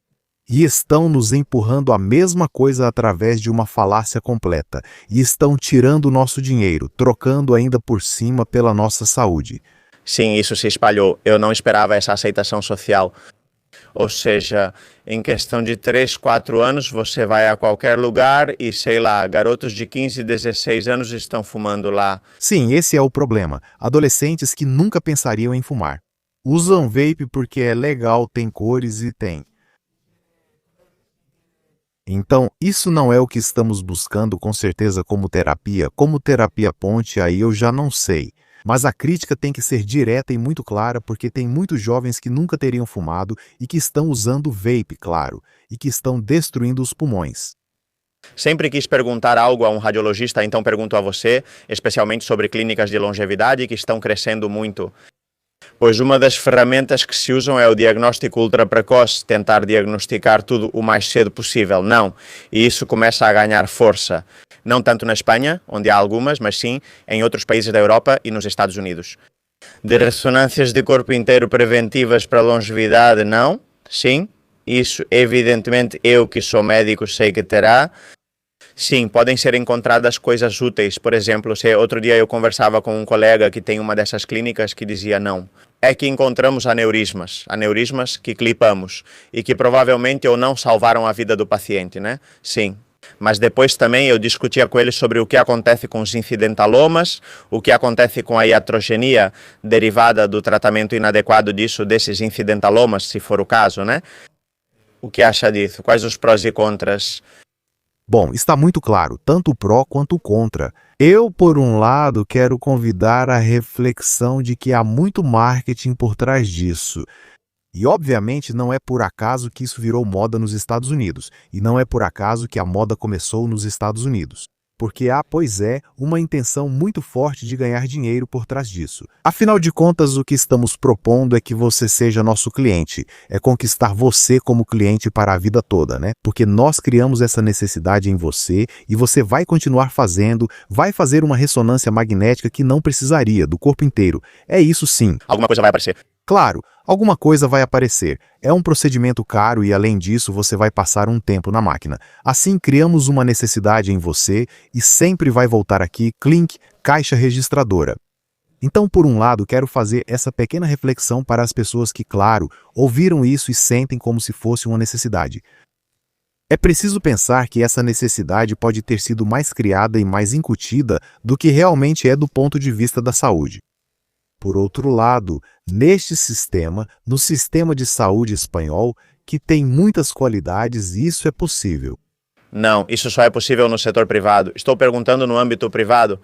E estão nos empurrando a mesma coisa através de uma falácia completa. E estão tirando o nosso dinheiro, trocando ainda por cima pela nossa saúde. Sim, isso se espalhou. Eu não esperava essa aceitação social. Ou seja, em questão de 3, 4 anos, você vai a qualquer lugar e, sei lá, garotos de 15, 16 anos estão fumando lá. Sim, esse é o problema. Adolescentes que nunca pensariam em fumar. Usam vape porque é legal, tem cores e tem. Então, isso não é o que estamos buscando com certeza como terapia ponte, aí eu já não sei. Mas a crítica tem que ser direta e muito clara porque tem muitos jovens que nunca teriam fumado e que estão usando vape, claro, e que estão destruindo os pulmões. Sempre quis perguntar algo a um radiologista, então pergunto a você, especialmente sobre clínicas de longevidade que estão crescendo muito. Pois uma das ferramentas que se usam é o diagnóstico ultraprecoce, tentar diagnosticar tudo o mais cedo possível. Não, e isso começa a ganhar força. Não tanto na Espanha, onde há algumas, mas sim em outros países da Europa e nos Estados Unidos. De ressonâncias de corpo inteiro preventivas para longevidade, não? Sim, isso evidentemente eu que sou médico sei que terá. Sim, podem ser encontradas coisas úteis. Por exemplo, se outro dia eu conversava com um colega que tem uma dessas clínicas que dizia não. É que encontramos aneurismas que clipamos e que provavelmente ou não salvaram a vida do paciente, né? Sim. Mas depois também eu discutia com ele sobre o que acontece com os incidentalomas, o que acontece com a iatrogenia derivada do tratamento inadequado desses incidentalomas, se for o caso, né? O que acha disso? Quais os prós e contras? Bom, está muito claro, tanto o pró quanto o contra. Eu, por um lado, quero convidar a reflexão de que há muito marketing por trás disso. E, obviamente, não é por acaso que isso virou moda nos Estados Unidos, e não é por acaso que a moda começou nos Estados Unidos. Porque há, pois é, uma intenção muito forte de ganhar dinheiro por trás disso. Afinal de contas, o que estamos propondo é que você seja nosso cliente, é conquistar você como cliente para a vida toda, né? Porque nós criamos essa necessidade em você e você vai continuar fazendo, vai fazer uma ressonância magnética que não precisaria, do corpo inteiro. É isso sim. Alguma coisa vai aparecer. Claro, alguma coisa vai aparecer. É um procedimento caro e, além disso, você vai passar um tempo na máquina. Assim, criamos uma necessidade em você e sempre vai voltar aqui, clink, caixa registradora. Então, por um lado, quero fazer essa pequena reflexão para as pessoas que, claro, ouviram isso e sentem como se fosse uma necessidade. É preciso pensar que essa necessidade pode ter sido mais criada e mais incutida do que realmente é do ponto de vista da saúde. Por outro lado, neste sistema, no sistema de saúde espanhol, que tem muitas qualidades, isso é possível. Não, isso só é possível no setor privado. Estou perguntando no âmbito privado.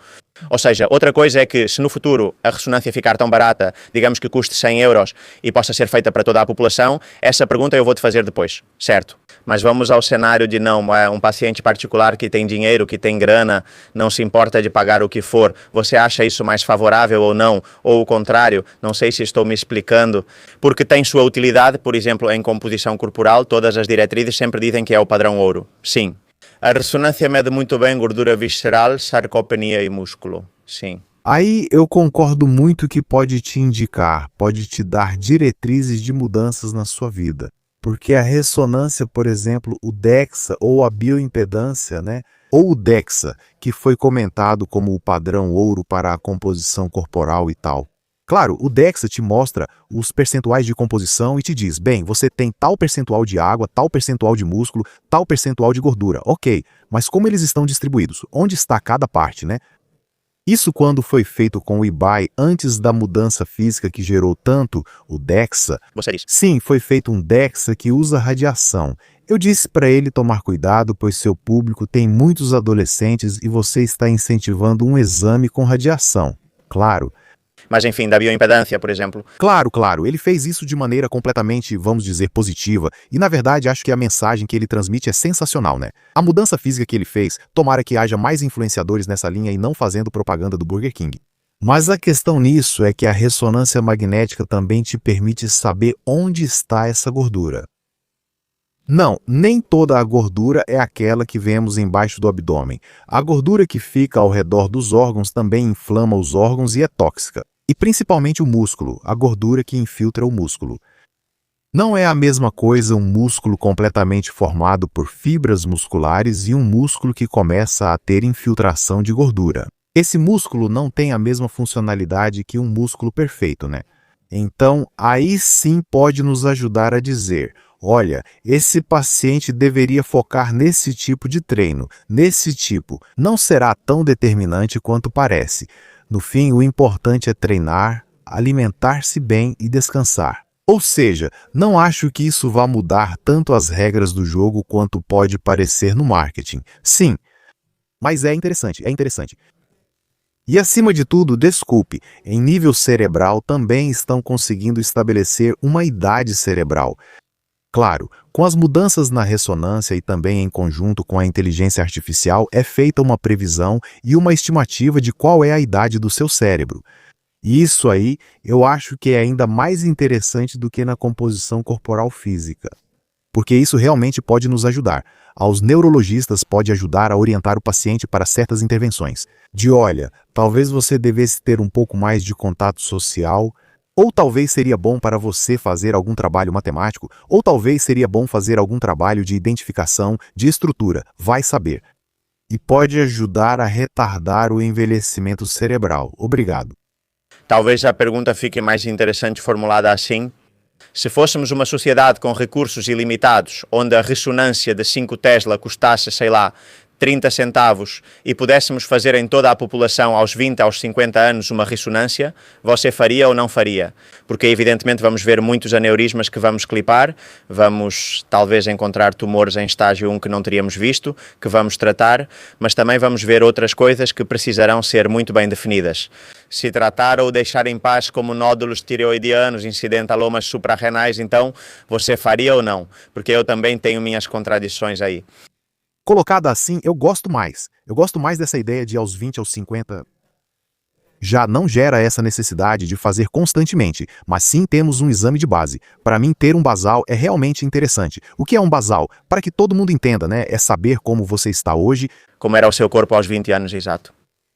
Ou seja, outra coisa é que se no futuro a ressonância ficar tão barata, digamos que custe 100 euros e possa ser feita para toda a população, essa pergunta eu vou-te fazer depois, certo? Mas vamos ao cenário de não, um paciente particular que tem dinheiro, que tem grana, não se importa de pagar o que for. Você acha isso mais favorável ou não? Ou o contrário? Não sei se estou me explicando. Porque tem sua utilidade, por exemplo, em composição corporal, todas as diretrizes sempre dizem que é o padrão ouro. Sim. A ressonância mede muito bem gordura visceral, sarcopenia e músculo. Sim. Aí eu concordo muito que pode te indicar, pode te dar diretrizes de mudanças na sua vida. Porque a ressonância, por exemplo, o DEXA ou a bioimpedância, né? Ou o DEXA, que foi comentado como o padrão ouro para a composição corporal e tal. Claro, o DEXA te mostra os percentuais de composição e te diz, bem, você tem tal percentual de água, tal percentual de músculo, tal percentual de gordura. Ok, mas como eles estão distribuídos? Onde está cada parte, né? Isso quando foi feito com o IBAI antes da mudança física que gerou tanto o DEXA. Você disse. Sim, foi feito um DEXA que usa radiação. Eu disse para ele tomar cuidado, pois seu público tem muitos adolescentes e você está incentivando um exame com radiação. Claro. Mas enfim, da bioimpedância, por exemplo. Claro, ele fez isso de maneira completamente, vamos dizer, positiva, e na verdade acho que a mensagem que ele transmite é sensacional, né? A mudança física que ele fez, tomara que haja mais influenciadores nessa linha e não fazendo propaganda do Burger King. Mas a questão nisso é que a ressonância magnética também te permite saber onde está essa gordura. Não, nem toda a gordura é aquela que vemos embaixo do abdômen. A gordura que fica ao redor dos órgãos também inflama os órgãos e é tóxica. E principalmente o músculo, a gordura que infiltra o músculo. Não é a mesma coisa um músculo completamente formado por fibras musculares e um músculo que começa a ter infiltração de gordura. Esse músculo não tem a mesma funcionalidade que um músculo perfeito, né? Então, aí sim pode nos ajudar a dizer, olha, esse paciente deveria focar nesse tipo de treino, nesse tipo. Não será tão determinante quanto parece. No fim, o importante é treinar, alimentar-se bem e descansar. Ou seja, não acho que isso vá mudar tanto as regras do jogo quanto pode parecer no marketing. Sim, mas é interessante. E acima de tudo, desculpe, em nível cerebral também estão conseguindo estabelecer uma idade cerebral. Claro, com as mudanças na ressonância e também em conjunto com a inteligência artificial é feita uma previsão e uma estimativa de qual é a idade do seu cérebro. E isso aí eu acho que é ainda mais interessante do que na composição corporal física. Porque isso realmente pode nos ajudar. Aos neurologistas pode ajudar a orientar o paciente para certas intervenções. Olha, talvez você devesse ter um pouco mais de contato social, ou talvez seria bom para você fazer algum trabalho matemático, ou talvez seria bom fazer algum trabalho de identificação, de estrutura, vai saber. E pode ajudar a retardar o envelhecimento cerebral. Obrigado. Talvez a pergunta fique mais interessante formulada assim. Se fôssemos uma sociedade com recursos ilimitados, onde a ressonância de 5 Tesla custasse, sei lá, 30 centavos e pudéssemos fazer em toda a população aos 20, aos 50 anos uma ressonância, você faria ou não faria? Porque evidentemente vamos ver muitos aneurismas que vamos clipar, vamos talvez encontrar tumores em estágio 1 que não teríamos visto, que vamos tratar, mas também vamos ver outras coisas que precisarão ser muito bem definidas. Se tratar ou deixar em paz como nódulos tireoidianos, incidentalomas suprarrenais, então você faria ou não? Porque eu também tenho minhas contradições aí. Colocada assim, eu gosto mais. Eu gosto mais dessa ideia de aos 20, aos 50. Já não gera essa necessidade de fazer constantemente, mas sim temos um exame de base. Para mim, ter um basal é realmente interessante. O que é um basal? Para que todo mundo entenda, né? É saber como você está hoje. Como era o seu corpo aos 20 anos, exato.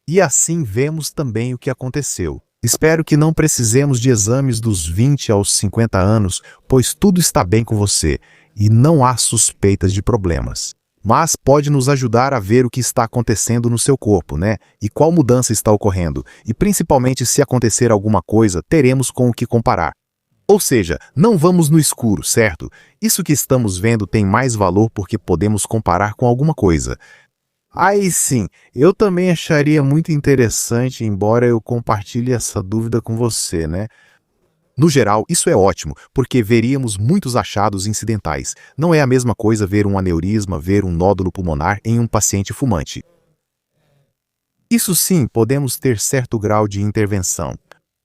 E assim vemos também o que aconteceu. Espero que não precisemos de exames dos 20 aos 50 anos, pois tudo está bem com você e não há suspeitas de problemas. Mas pode nos ajudar a ver o que está acontecendo no seu corpo, né? E qual mudança está ocorrendo. E principalmente se acontecer alguma coisa, teremos com o que comparar. Ou seja, não vamos no escuro, certo? Isso que estamos vendo tem mais valor porque podemos comparar com alguma coisa. Aí sim, eu também acharia muito interessante, embora eu compartilhe essa dúvida com você, né? No geral, isso é ótimo, porque veríamos muitos achados incidentais. Não é a mesma coisa ver um aneurisma, ver um nódulo pulmonar em um paciente fumante. Isso sim, podemos ter certo grau de intervenção.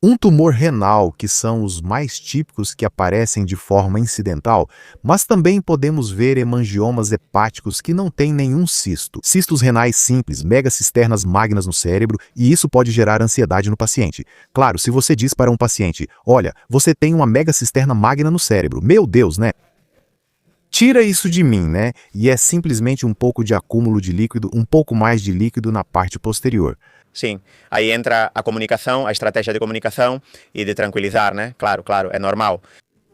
Um tumor renal, que são os mais típicos que aparecem de forma incidental, mas também podemos ver hemangiomas hepáticos que não têm nenhum cisto. Cistos renais simples, megacisternas magnas no cérebro, e isso pode gerar ansiedade no paciente. Claro, se você diz para um paciente, olha, você tem uma megacisterna magna no cérebro, meu Deus, né? Tira isso de mim, né? E é simplesmente um pouco de acúmulo de líquido, um pouco mais de líquido na parte posterior. Sim, aí entra a comunicação, a estratégia de comunicação e de tranquilizar, né? Claro, claro, é normal.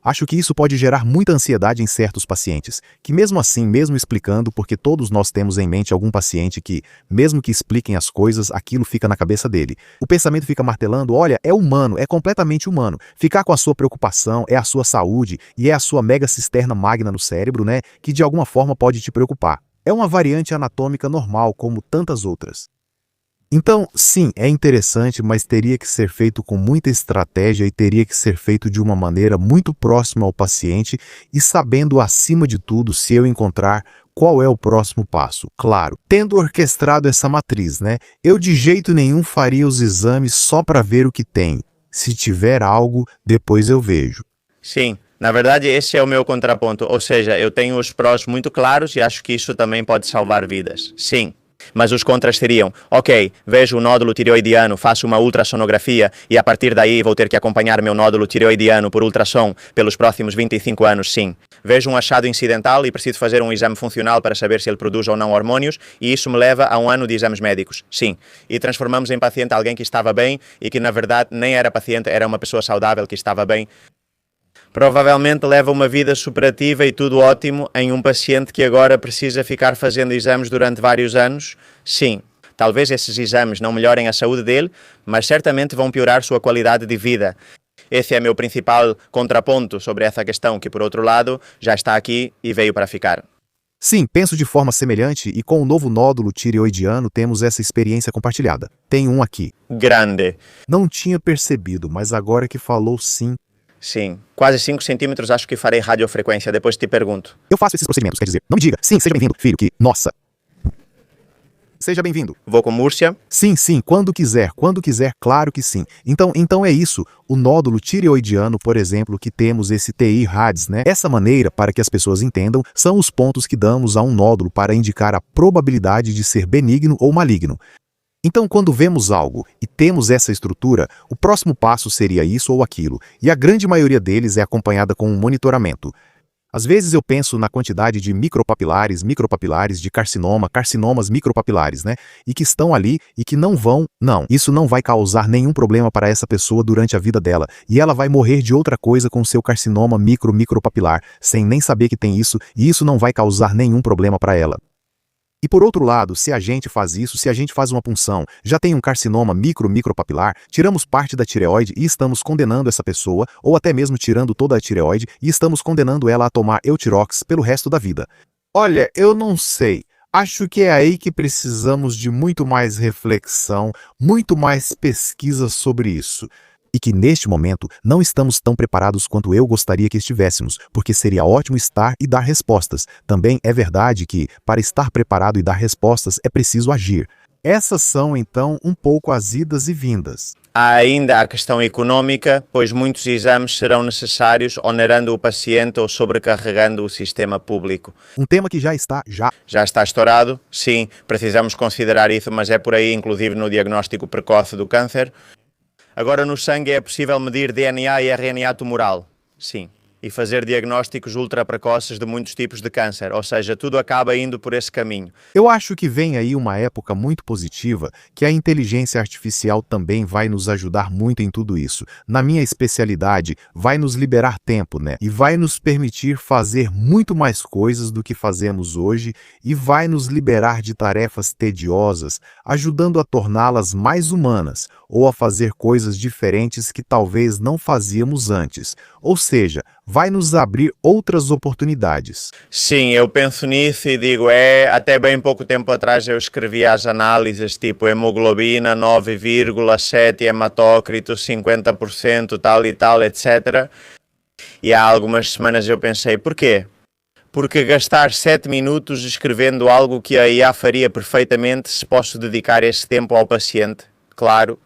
Acho que isso pode gerar muita ansiedade em certos pacientes, que mesmo assim, mesmo explicando, porque todos nós temos em mente algum paciente que, mesmo que expliquem as coisas, aquilo fica na cabeça dele. O pensamento fica martelando, olha, é humano, é completamente humano. Ficar com a sua preocupação é a sua saúde e é a sua megacisterna magna no cérebro, né, que de alguma forma pode te preocupar. É uma variante anatômica normal, como tantas outras. Então, sim, é interessante, mas teria que ser feito com muita estratégia e teria que ser feito de uma maneira muito próxima ao paciente e sabendo, acima de tudo, se eu encontrar qual é o próximo passo. Claro, tendo orquestrado essa matriz, né? Eu de jeito nenhum faria os exames só para ver o que tem. Se tiver algo, depois eu vejo. Sim, na verdade esse é o meu contraponto, ou seja, eu tenho os prós muito claros e acho que isso também pode salvar vidas. Sim. Mas os contras seriam, ok, vejo o nódulo tireoidiano, faço uma ultrassonografia e a partir daí vou ter que acompanhar meu nódulo tireoidiano por ultrassom pelos próximos 25 anos, sim. Vejo um achado incidental e preciso fazer um exame funcional para saber se ele produz ou não hormônios e isso me leva a um ano de exames médicos, sim. E transformamos em paciente alguém que estava bem e que na verdade nem era paciente, era uma pessoa saudável que estava bem. Provavelmente leva uma vida superativa e tudo ótimo em um paciente que agora precisa ficar fazendo exames durante vários anos? Sim. Talvez esses exames não melhorem a saúde dele, mas certamente vão piorar sua qualidade de vida. Esse é meu principal contraponto sobre essa questão, que por outro lado já está aqui e veio para ficar. Sim, penso de forma semelhante e com o novo nódulo tireoidiano temos essa experiência compartilhada. Tem um aqui. Grande. Não tinha percebido, mas agora que falou sim. Sim, quase 5 centímetros acho que farei radiofrequência, depois te pergunto. Eu faço esses procedimentos, quer dizer, não me diga, sim, seja bem-vindo, filho, que, nossa. Seja bem-vindo. Vou com Múrcia? Sim, quando quiser, claro que sim. Então é isso, o nódulo tireoidiano, por exemplo, que temos esse TI-RADS, né? Essa maneira, para que as pessoas entendam, são os pontos que damos a um nódulo para indicar a probabilidade de ser benigno ou maligno. Então, quando vemos algo e temos essa estrutura, o próximo passo seria isso ou aquilo, e a grande maioria deles é acompanhada com um monitoramento. Às vezes eu penso na quantidade de micropapilares de carcinomas micropapilares, né? E que estão ali e que isso não vai causar nenhum problema para essa pessoa durante a vida dela, e ela vai morrer de outra coisa com seu carcinoma micropapilar, sem nem saber que tem isso, e isso não vai causar nenhum problema para ela. E por outro lado, se a gente faz isso, se a gente faz uma punção, já tem um carcinoma micropapilar, tiramos parte da tireoide e estamos condenando essa pessoa, ou até mesmo tirando toda a tireoide e estamos condenando ela a tomar Eutirox pelo resto da vida. Olha, eu não sei. Acho que é aí que precisamos de muito mais reflexão, muito mais pesquisa sobre isso. E que neste momento não estamos tão preparados quanto eu gostaria que estivéssemos, porque seria ótimo estar e dar respostas. Também é verdade que, para estar preparado e dar respostas, é preciso agir. Essas são, então, um pouco as idas e vindas. Há ainda a questão econômica, pois muitos exames serão necessários, onerando o paciente ou sobrecarregando o sistema público. Um tema que já está estourado, sim, precisamos considerar isso, mas é por aí, inclusive no diagnóstico precoce do câncer. Agora no sangue é possível medir DNA e RNA tumoral, sim, e fazer diagnósticos ultra precoces de muitos tipos de câncer, ou seja, tudo acaba indo por esse caminho. Eu acho que vem aí uma época muito positiva, que a inteligência artificial também vai nos ajudar muito em tudo isso. Na minha especialidade, vai nos liberar tempo, né? E vai nos permitir fazer muito mais coisas do que fazemos hoje e vai nos liberar de tarefas tediosas, ajudando a torná-las mais humanas ou a fazer coisas diferentes que talvez não fazíamos antes. Ou seja, vai nos abrir outras oportunidades. Sim, eu penso nisso e digo, até bem pouco tempo atrás eu escrevi as análises tipo hemoglobina 9,7, hematócrito 50%, tal e tal, etc. E há algumas semanas eu pensei, por quê? Porque gastar 7 minutos escrevendo algo que a IA faria perfeitamente se posso dedicar esse tempo ao paciente? Claro.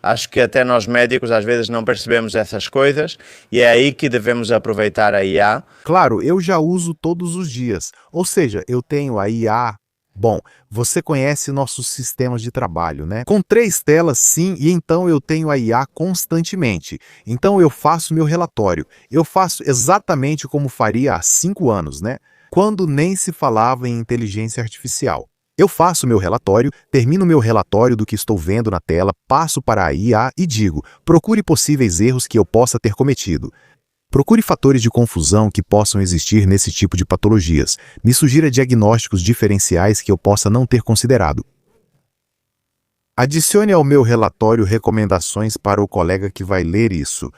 Acho que até nós médicos às vezes não percebemos essas coisas e é aí que devemos aproveitar a IA. Claro, eu já uso todos os dias. Ou seja, eu tenho a IA. Bom, você conhece nossos sistemas de trabalho, né? Com 3 telas, sim, e então eu tenho a IA constantemente. Então eu faço meu relatório. Eu faço exatamente como faria há 5 anos, né? Quando nem se falava em inteligência artificial. Eu faço meu relatório, termino meu relatório do que estou vendo na tela, passo para a IA e digo: procure possíveis erros que eu possa ter cometido. Procure fatores de confusão que possam existir nesse tipo de patologias. Me sugira diagnósticos diferenciais que eu possa não ter considerado. Adicione ao meu relatório recomendações para o colega que vai ler isso.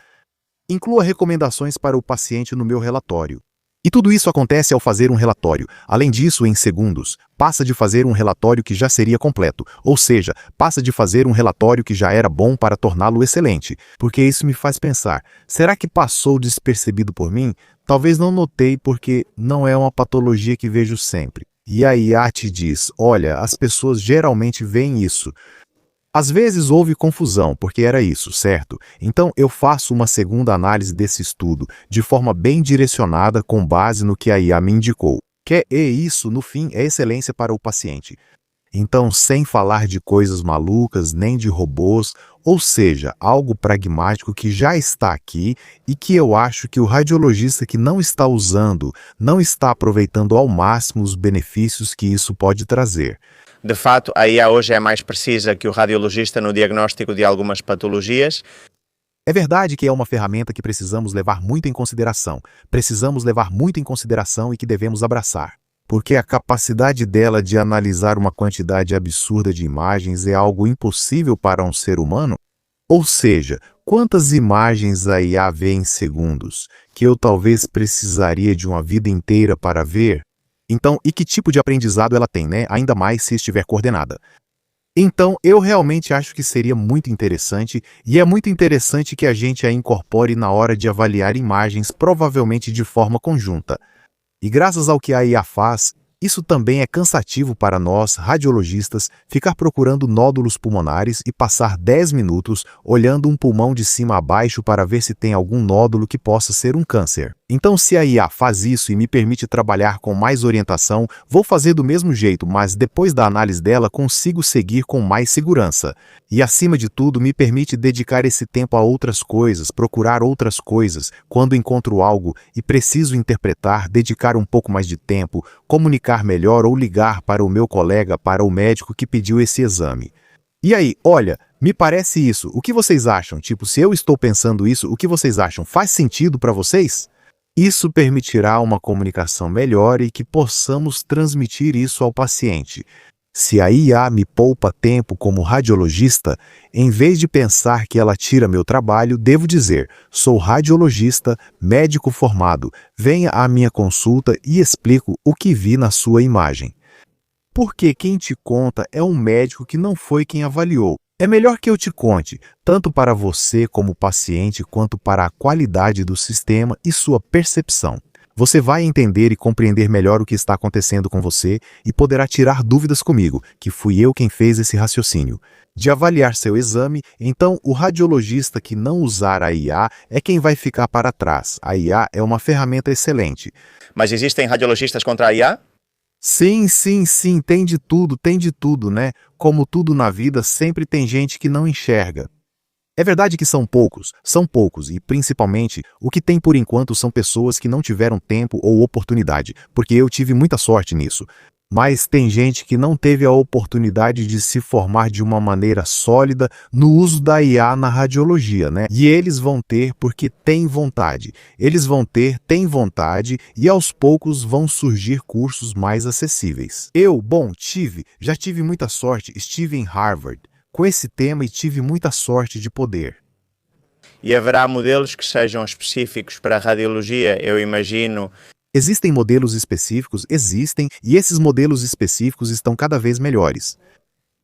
Inclua recomendações para o paciente no meu relatório. E tudo isso acontece ao fazer um relatório. Além disso, em segundos, passa de fazer um relatório que já seria completo, ou seja, passa de fazer um relatório que já era bom para torná-lo excelente. Porque isso me faz pensar, será que passou despercebido por mim? Talvez não notei porque não é uma patologia que vejo sempre. E a IA te diz, olha, as pessoas geralmente veem isso. Às vezes houve confusão, porque era isso, certo? Então eu faço uma segunda análise desse estudo, de forma bem direcionada com base no que a IA me indicou. E isso, no fim, é excelência para o paciente. Então, sem falar de coisas malucas, nem de robôs, ou seja, algo pragmático que já está aqui e que eu acho que o radiologista que não está usando, não está aproveitando ao máximo os benefícios que isso pode trazer. De fato, a IA hoje é mais precisa que o radiologista no diagnóstico de algumas patologias. É verdade que é uma ferramenta que precisamos levar muito em consideração. Precisamos levar muito em consideração e que devemos abraçar. Porque a capacidade dela de analisar uma quantidade absurda de imagens é algo impossível para um ser humano. Ou seja, quantas imagens a IA vê em segundos, que eu talvez precisaria de uma vida inteira para ver? Então, e que tipo de aprendizado ela tem, né? Ainda mais se estiver coordenada. Então, eu realmente acho que seria muito interessante, e é muito interessante que a gente a incorpore na hora de avaliar imagens, provavelmente de forma conjunta. E graças ao que a IA faz, isso também é cansativo para nós, radiologistas, ficar procurando nódulos pulmonares e passar 10 minutos olhando um pulmão de cima a baixo para ver se tem algum nódulo que possa ser um câncer. Então, se a IA faz isso e me permite trabalhar com mais orientação, vou fazer do mesmo jeito, mas depois da análise dela consigo seguir com mais segurança. E, acima de tudo, me permite dedicar esse tempo a outras coisas, procurar outras coisas, quando encontro algo e preciso interpretar, dedicar um pouco mais de tempo, comunicar melhor ou ligar para o meu colega, para o médico que pediu esse exame. E aí, olha, me parece isso. O que vocês acham? Tipo, se eu estou pensando isso, o que vocês acham? Faz sentido para vocês? Isso permitirá uma comunicação melhor e que possamos transmitir isso ao paciente. Se a IA me poupa tempo como radiologista, em vez de pensar que ela tira meu trabalho, devo dizer: sou radiologista, médico formado, venha à minha consulta e explico o que vi na sua imagem. Porque quem te conta é um médico que não foi quem avaliou. É melhor que eu te conte, tanto para você como paciente, quanto para a qualidade do sistema e sua percepção. Você vai entender e compreender melhor o que está acontecendo com você e poderá tirar dúvidas comigo, que fui eu quem fez esse raciocínio. De avaliar seu exame, então o radiologista que não usar a IA é quem vai ficar para trás. A IA é uma ferramenta excelente. Mas existem radiologistas contra a IA? Sim, tem de tudo, né? Como tudo na vida, sempre tem gente que não enxerga. É verdade que são poucos, e principalmente o que tem por enquanto são pessoas que não tiveram tempo ou oportunidade, porque eu tive muita sorte nisso. Mas tem gente que não teve a oportunidade de se formar de uma maneira sólida no uso da IA na radiologia, né? E eles vão ter porque têm vontade. Eles vão ter, têm vontade e aos poucos vão surgir cursos mais acessíveis. Já tive muita sorte, estive em Harvard com esse tema e tive muita sorte de poder. E haverá modelos que sejam específicos para a radiologia, eu imagino. Existem modelos específicos, e esses modelos específicos estão cada vez melhores.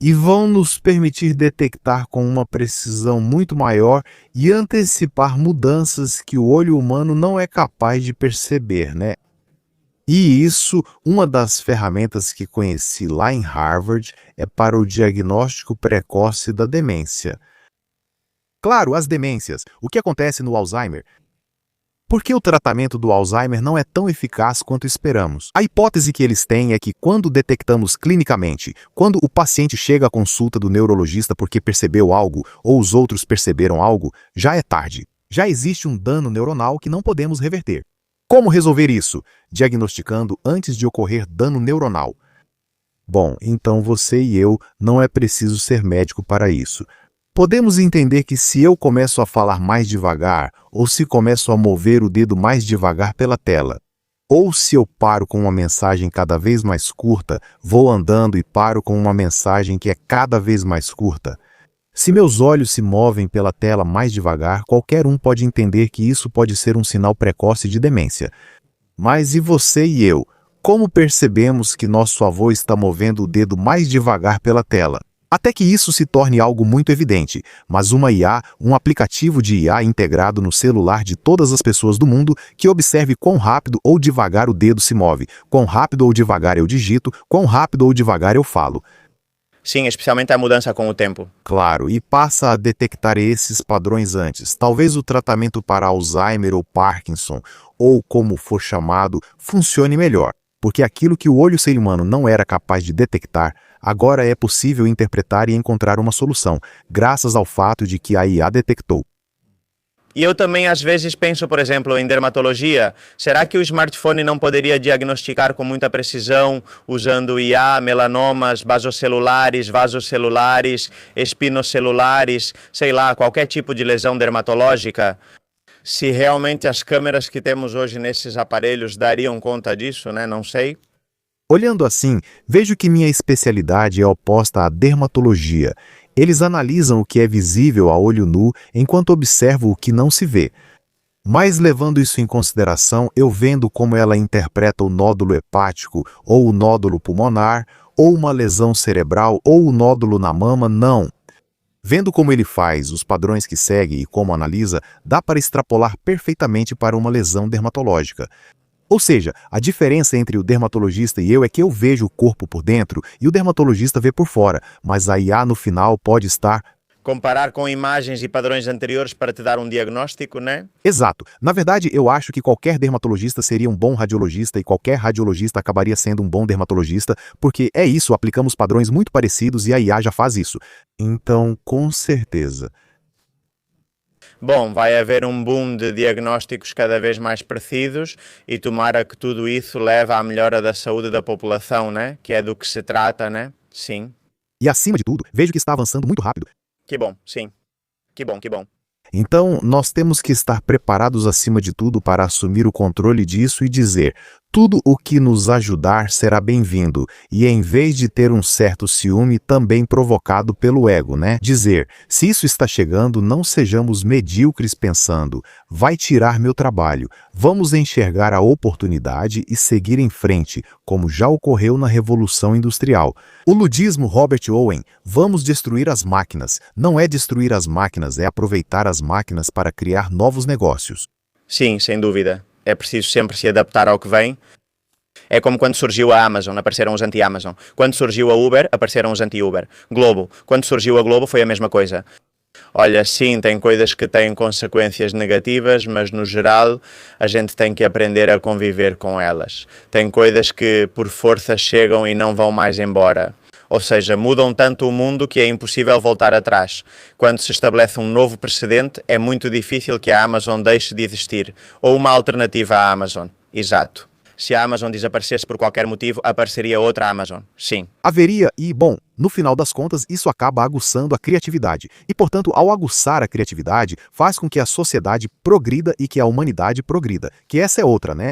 E vão nos permitir detectar com uma precisão muito maior e antecipar mudanças que o olho humano não é capaz de perceber, né? E isso, uma das ferramentas que conheci lá em Harvard, é para o diagnóstico precoce da demência. Claro, as demências. O que acontece no Alzheimer? Por que o tratamento do Alzheimer não é tão eficaz quanto esperamos? A hipótese que eles têm é que quando detectamos clinicamente, quando o paciente chega à consulta do neurologista porque percebeu algo ou os outros perceberam algo, já é tarde. Já existe um dano neuronal que não podemos reverter. Como resolver isso? Diagnosticando antes de ocorrer dano neuronal. Bom, então você e eu não é preciso ser médico para isso. Podemos entender que se eu começo a falar mais devagar, ou se começo a mover o dedo mais devagar pela tela, ou se eu paro com uma mensagem cada vez mais curta, vou andando e paro com uma mensagem que é cada vez mais curta. Se meus olhos se movem pela tela mais devagar, qualquer um pode entender que isso pode ser um sinal precoce de demência. Mas e você e eu? Como percebemos que nosso avô está movendo o dedo mais devagar pela tela? Até que isso se torne algo muito evidente, mas uma IA, um aplicativo de IA integrado no celular de todas as pessoas do mundo que observe quão rápido ou devagar o dedo se move, quão rápido ou devagar eu digito, quão rápido ou devagar eu falo. Sim, especialmente a mudança com o tempo. Claro, e passa a detectar esses padrões antes. Talvez o tratamento para Alzheimer ou Parkinson, ou como for chamado, funcione melhor, porque aquilo que o olho ser humano não era capaz de detectar, agora é possível interpretar e encontrar uma solução, graças ao fato de que a IA detectou. E eu também às vezes penso, por exemplo, em dermatologia. Será que o smartphone não poderia diagnosticar com muita precisão, usando IA, melanomas, vasocelulares, espinocelulares, sei lá, qualquer tipo de lesão dermatológica? Se realmente as câmeras que temos hoje nesses aparelhos dariam conta disso, né? Não sei. Olhando assim, vejo que minha especialidade é oposta à dermatologia. Eles analisam o que é visível a olho nu, enquanto observo o que não se vê. Mas levando isso em consideração, eu vendo como ela interpreta o nódulo hepático, ou o nódulo pulmonar, ou uma lesão cerebral, ou o nódulo na mama, não. Vendo como ele faz, os padrões que segue e como analisa, dá para extrapolar perfeitamente para uma lesão dermatológica. Ou seja, a diferença entre o dermatologista e eu é que eu vejo o corpo por dentro e o dermatologista vê por fora, mas a IA no final pode estar... Comparar com imagens e padrões anteriores para te dar um diagnóstico, né? Exato. Na verdade, eu acho que qualquer dermatologista seria um bom radiologista e qualquer radiologista acabaria sendo um bom dermatologista, porque é isso, aplicamos padrões muito parecidos e a IA já faz isso. Então, com certeza... Bom, vai haver um boom de diagnósticos cada vez mais precisos e tomara que tudo isso leve à melhora da saúde da população, né? Que é do que se trata, né? Sim. E acima de tudo, vejo que está avançando muito rápido. Que bom, sim. Que bom, que bom. Então, nós temos que estar preparados acima de tudo para assumir o controle disso e dizer: tudo o que nos ajudar será bem-vindo, e em vez de ter um certo ciúme também provocado pelo ego, né? Dizer: se isso está chegando, não sejamos medíocres pensando, vai tirar meu trabalho, vamos enxergar a oportunidade e seguir em frente, como já ocorreu na Revolução Industrial. O ludismo Robert Owen, vamos destruir as máquinas, não é destruir as máquinas, é aproveitar as máquinas para criar novos negócios. Sim, sem dúvida. É preciso sempre se adaptar ao que vem. É como quando surgiu a Amazon, apareceram os anti-Amazon. Quando surgiu a Uber, apareceram os anti-Uber. Globo. Quando surgiu a Globo, foi a mesma coisa. Olha, sim, tem coisas que têm consequências negativas, mas no geral a gente tem que aprender a conviver com elas. Tem coisas que por força chegam e não vão mais embora. Ou seja, mudam tanto o mundo que é impossível voltar atrás. Quando se estabelece um novo precedente, é muito difícil que a Amazon deixe de existir. Ou uma alternativa à Amazon. Exato. Se a Amazon desaparecesse por qualquer motivo, apareceria outra Amazon. Sim. Haveria e, bom, no final das contas, isso acaba aguçando a criatividade. E, portanto, ao aguçar a criatividade, faz com que a sociedade progrida e que a humanidade progrida. Que essa é outra, né?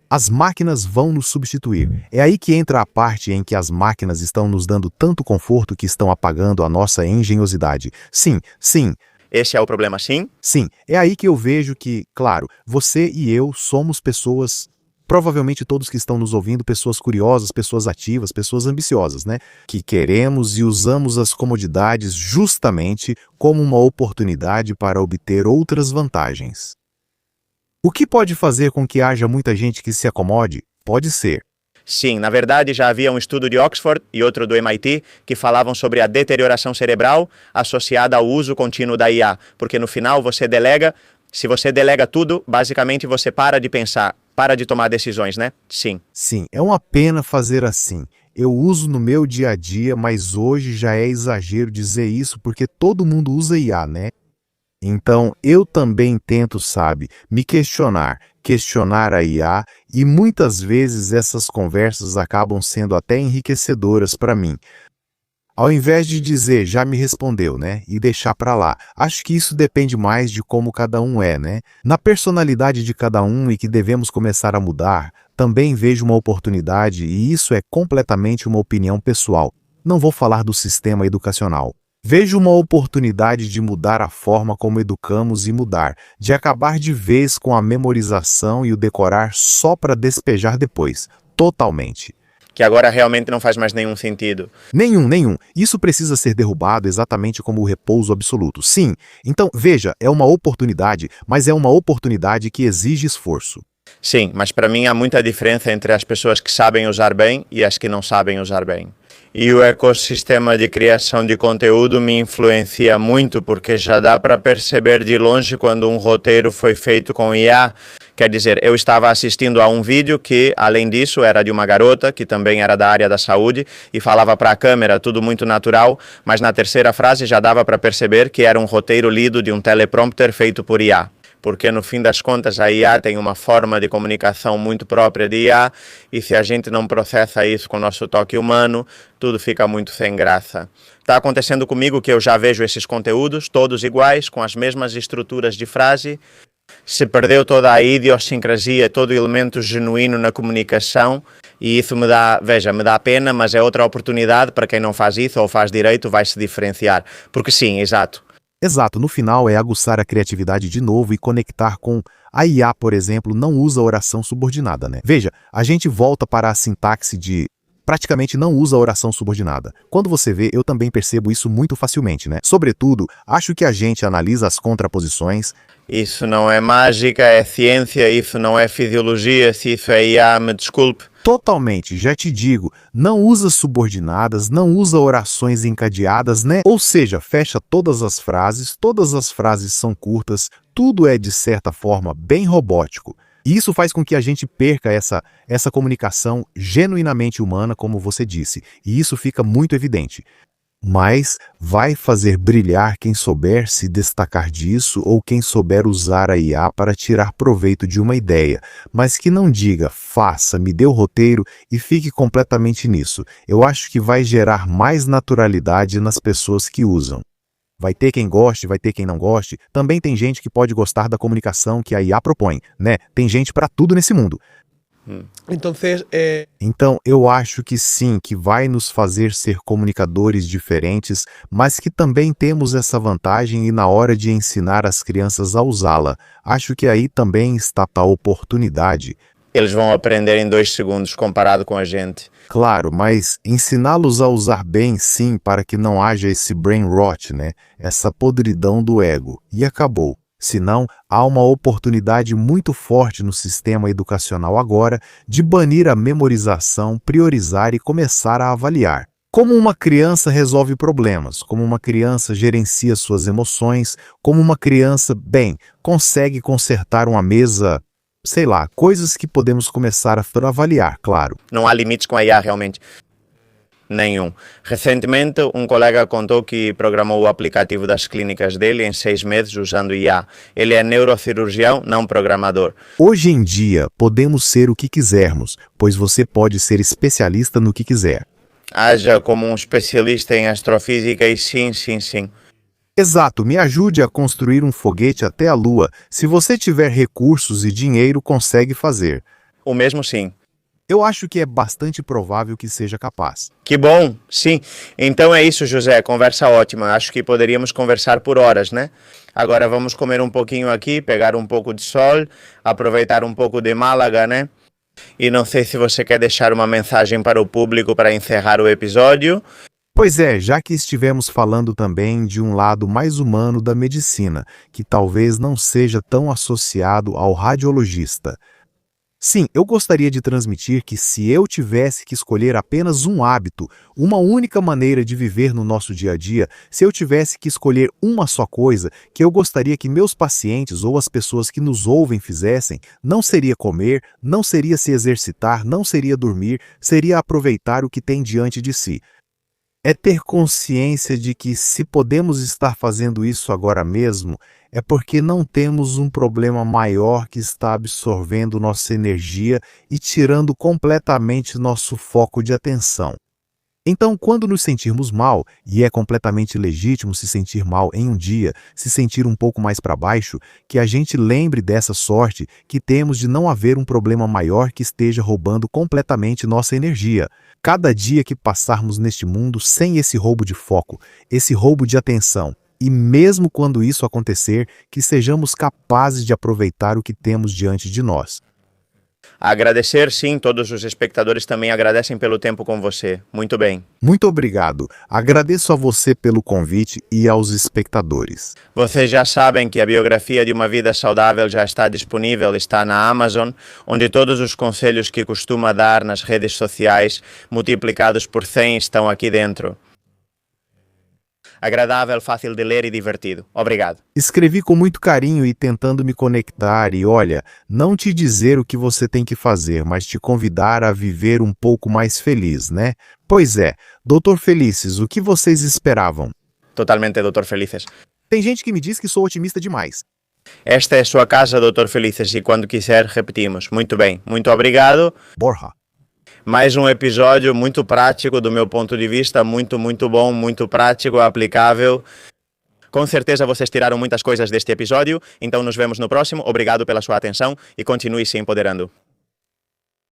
As máquinas vão nos substituir. É aí que entra a parte em que as máquinas estão nos dando tanto conforto que estão apagando a nossa engenhosidade. Sim, sim. Esse é o problema, sim? Sim, é aí que eu vejo que, claro, você e eu somos pessoas, provavelmente todos que estão nos ouvindo, pessoas curiosas, pessoas ativas, pessoas ambiciosas, né? Que queremos e usamos as comodidades justamente como uma oportunidade para obter outras vantagens. O que pode fazer com que haja muita gente que se acomode? Pode ser. Sim, na verdade já havia um estudo de Oxford e outro do MIT que falavam sobre a deterioração cerebral associada ao uso contínuo da IA, porque no final você delega, se você delega tudo, basicamente você para de pensar, para de tomar decisões, né? Sim. Sim, é uma pena fazer assim. Eu uso no meu dia a dia, mas hoje já é exagero dizer isso porque todo mundo usa IA, né? Então, eu também tento, sabe, me questionar a IA, e muitas vezes essas conversas acabam sendo até enriquecedoras para mim. Ao invés de dizer, já me respondeu, né, e deixar para lá. Acho que isso depende mais de como cada um é, né? Na personalidade de cada um e que devemos começar a mudar, também vejo uma oportunidade e isso é completamente uma opinião pessoal. Não vou falar do sistema educacional. Vejo uma oportunidade de mudar a forma como educamos e mudar, de acabar de vez com a memorização e o decorar só para despejar depois, totalmente. Que agora realmente não faz mais nenhum sentido. Nenhum. Isso precisa ser derrubado exatamente como o repouso absoluto. Sim, então veja, é uma oportunidade, mas é uma oportunidade que exige esforço. Sim, mas para mim há muita diferença entre as pessoas que sabem usar bem e as que não sabem usar bem. E o ecossistema de criação de conteúdo me influencia muito, porque já dá para perceber de longe quando um roteiro foi feito com IA. Quer dizer, eu estava assistindo a um vídeo que, além disso, era de uma garota, que também era da área da saúde, e falava para a câmera, tudo muito natural, mas na terceira frase já dava para perceber que era um roteiro lido de um teleprompter feito por IA. Porque no fim das contas a IA tem uma forma de comunicação muito própria de IA, e se a gente não processa isso com o nosso toque humano, tudo fica muito sem graça. Está acontecendo comigo que eu já vejo esses conteúdos, todos iguais, com as mesmas estruturas de frase. Se perdeu toda a idiosincrasia, todo o elemento genuíno na comunicação, e isso me dá pena, mas é outra oportunidade para quem não faz isso ou faz direito, vai se diferenciar. Porque sim, exato. Exato, no final é aguçar a criatividade de novo e conectar com a IA, por exemplo, não usa oração subordinada, né? Veja, a gente volta para a sintaxe de praticamente não usa oração subordinada. Quando você vê, eu também percebo isso muito facilmente, né? Sobretudo, acho que a gente analisa as contraposições. Isso não é mágica, é ciência, isso não é fisiologia, se isso é IA, me desculpe. Totalmente, já te digo, não usa subordinadas, não usa orações encadeadas, né? Ou seja, fecha todas as frases são curtas, tudo é de certa forma bem robótico. E isso faz com que a gente perca essa comunicação genuinamente humana, como você disse, e isso fica muito evidente. Mas vai fazer brilhar quem souber se destacar disso ou quem souber usar a IA para tirar proveito de uma ideia, mas que não diga, faça, me dê o roteiro e fique completamente nisso. Eu acho que vai gerar mais naturalidade nas pessoas que usam. Vai ter quem goste, vai ter quem não goste. Também tem gente que pode gostar da comunicação que a IA propõe, né? Tem gente para tudo nesse mundo. Então, eu acho que sim, que vai nos fazer ser comunicadores diferentes, mas que também temos essa vantagem e na hora de ensinar as crianças a usá-la, acho que aí também está a oportunidade. Eles vão aprender em 2 segundos comparado com a gente. Claro, mas ensiná-los a usar bem, sim, para que não haja esse brain rot, né? Essa podridão do ego. E acabou. Senão, há uma oportunidade muito forte no sistema educacional agora de banir a memorização, priorizar e começar a avaliar. Como uma criança resolve problemas, como uma criança gerencia suas emoções, como uma criança, consegue consertar uma mesa, sei lá, coisas que podemos começar a avaliar, claro. Não há limites com a IA realmente. Nenhum. Recentemente, um colega contou que programou o aplicativo das clínicas dele em 6 meses usando IA. Ele é neurocirurgião, não programador. Hoje em dia, podemos ser o que quisermos, pois você pode ser especialista no que quiser. Haja como um especialista em astrofísica e sim. Exato, me ajude a construir um foguete até a Lua. Se você tiver recursos e dinheiro, consegue fazer. O mesmo sim. Eu acho que é bastante provável que seja capaz. Que bom, sim. Então é isso, José, conversa ótima. Acho que poderíamos conversar por horas, né? Agora vamos comer um pouquinho aqui, pegar um pouco de sol, aproveitar um pouco de Málaga, né? E não sei se você quer deixar uma mensagem para o público para encerrar o episódio. Pois é, já que estivemos falando também de um lado mais humano da medicina, que talvez não seja tão associado ao radiologista. Sim, eu gostaria de transmitir que se eu tivesse que escolher apenas um hábito, uma única maneira de viver no nosso dia a dia, se eu tivesse que escolher uma só coisa que eu gostaria que meus pacientes ou as pessoas que nos ouvem fizessem, não seria comer, não seria se exercitar, não seria dormir, seria aproveitar o que tem diante de si. É ter consciência de que se podemos estar fazendo isso agora mesmo, é porque não temos um problema maior que está absorvendo nossa energia e tirando completamente nosso foco de atenção. Então, quando nos sentirmos mal, e é completamente legítimo se sentir mal em um dia, se sentir um pouco mais para baixo, que a gente lembre dessa sorte que temos de não haver um problema maior que esteja roubando completamente nossa energia. Cada dia que passarmos neste mundo sem esse roubo de foco, esse roubo de atenção, e mesmo quando isso acontecer, que sejamos capazes de aproveitar o que temos diante de nós. Agradecer, sim, todos os espectadores também agradecem pelo tempo com você. Muito bem. Muito obrigado. Agradeço a você pelo convite e aos espectadores. Vocês já sabem que a biografia de uma vida saudável já está disponível, está na Amazon, onde todos os conselhos que costuma dar nas redes sociais, multiplicados por 100, estão aqui dentro. Agradável, fácil de ler e divertido. Obrigado. Escrevi com muito carinho e tentando me conectar e, olha, não te dizer o que você tem que fazer, mas te convidar a viver um pouco mais feliz, né? Pois é, Dr. Felices, o que vocês esperavam? Totalmente, Dr. Felices. Tem gente que me diz que sou otimista demais. Esta é sua casa, Dr. Felices, e quando quiser repetimos. Muito bem. Muito obrigado. Borja. Mais um episódio muito prático do meu ponto de vista, muito bom, muito prático, aplicável. Com certeza vocês tiraram muitas coisas deste episódio, então nos vemos no próximo. Obrigado pela sua atenção e continue se empoderando.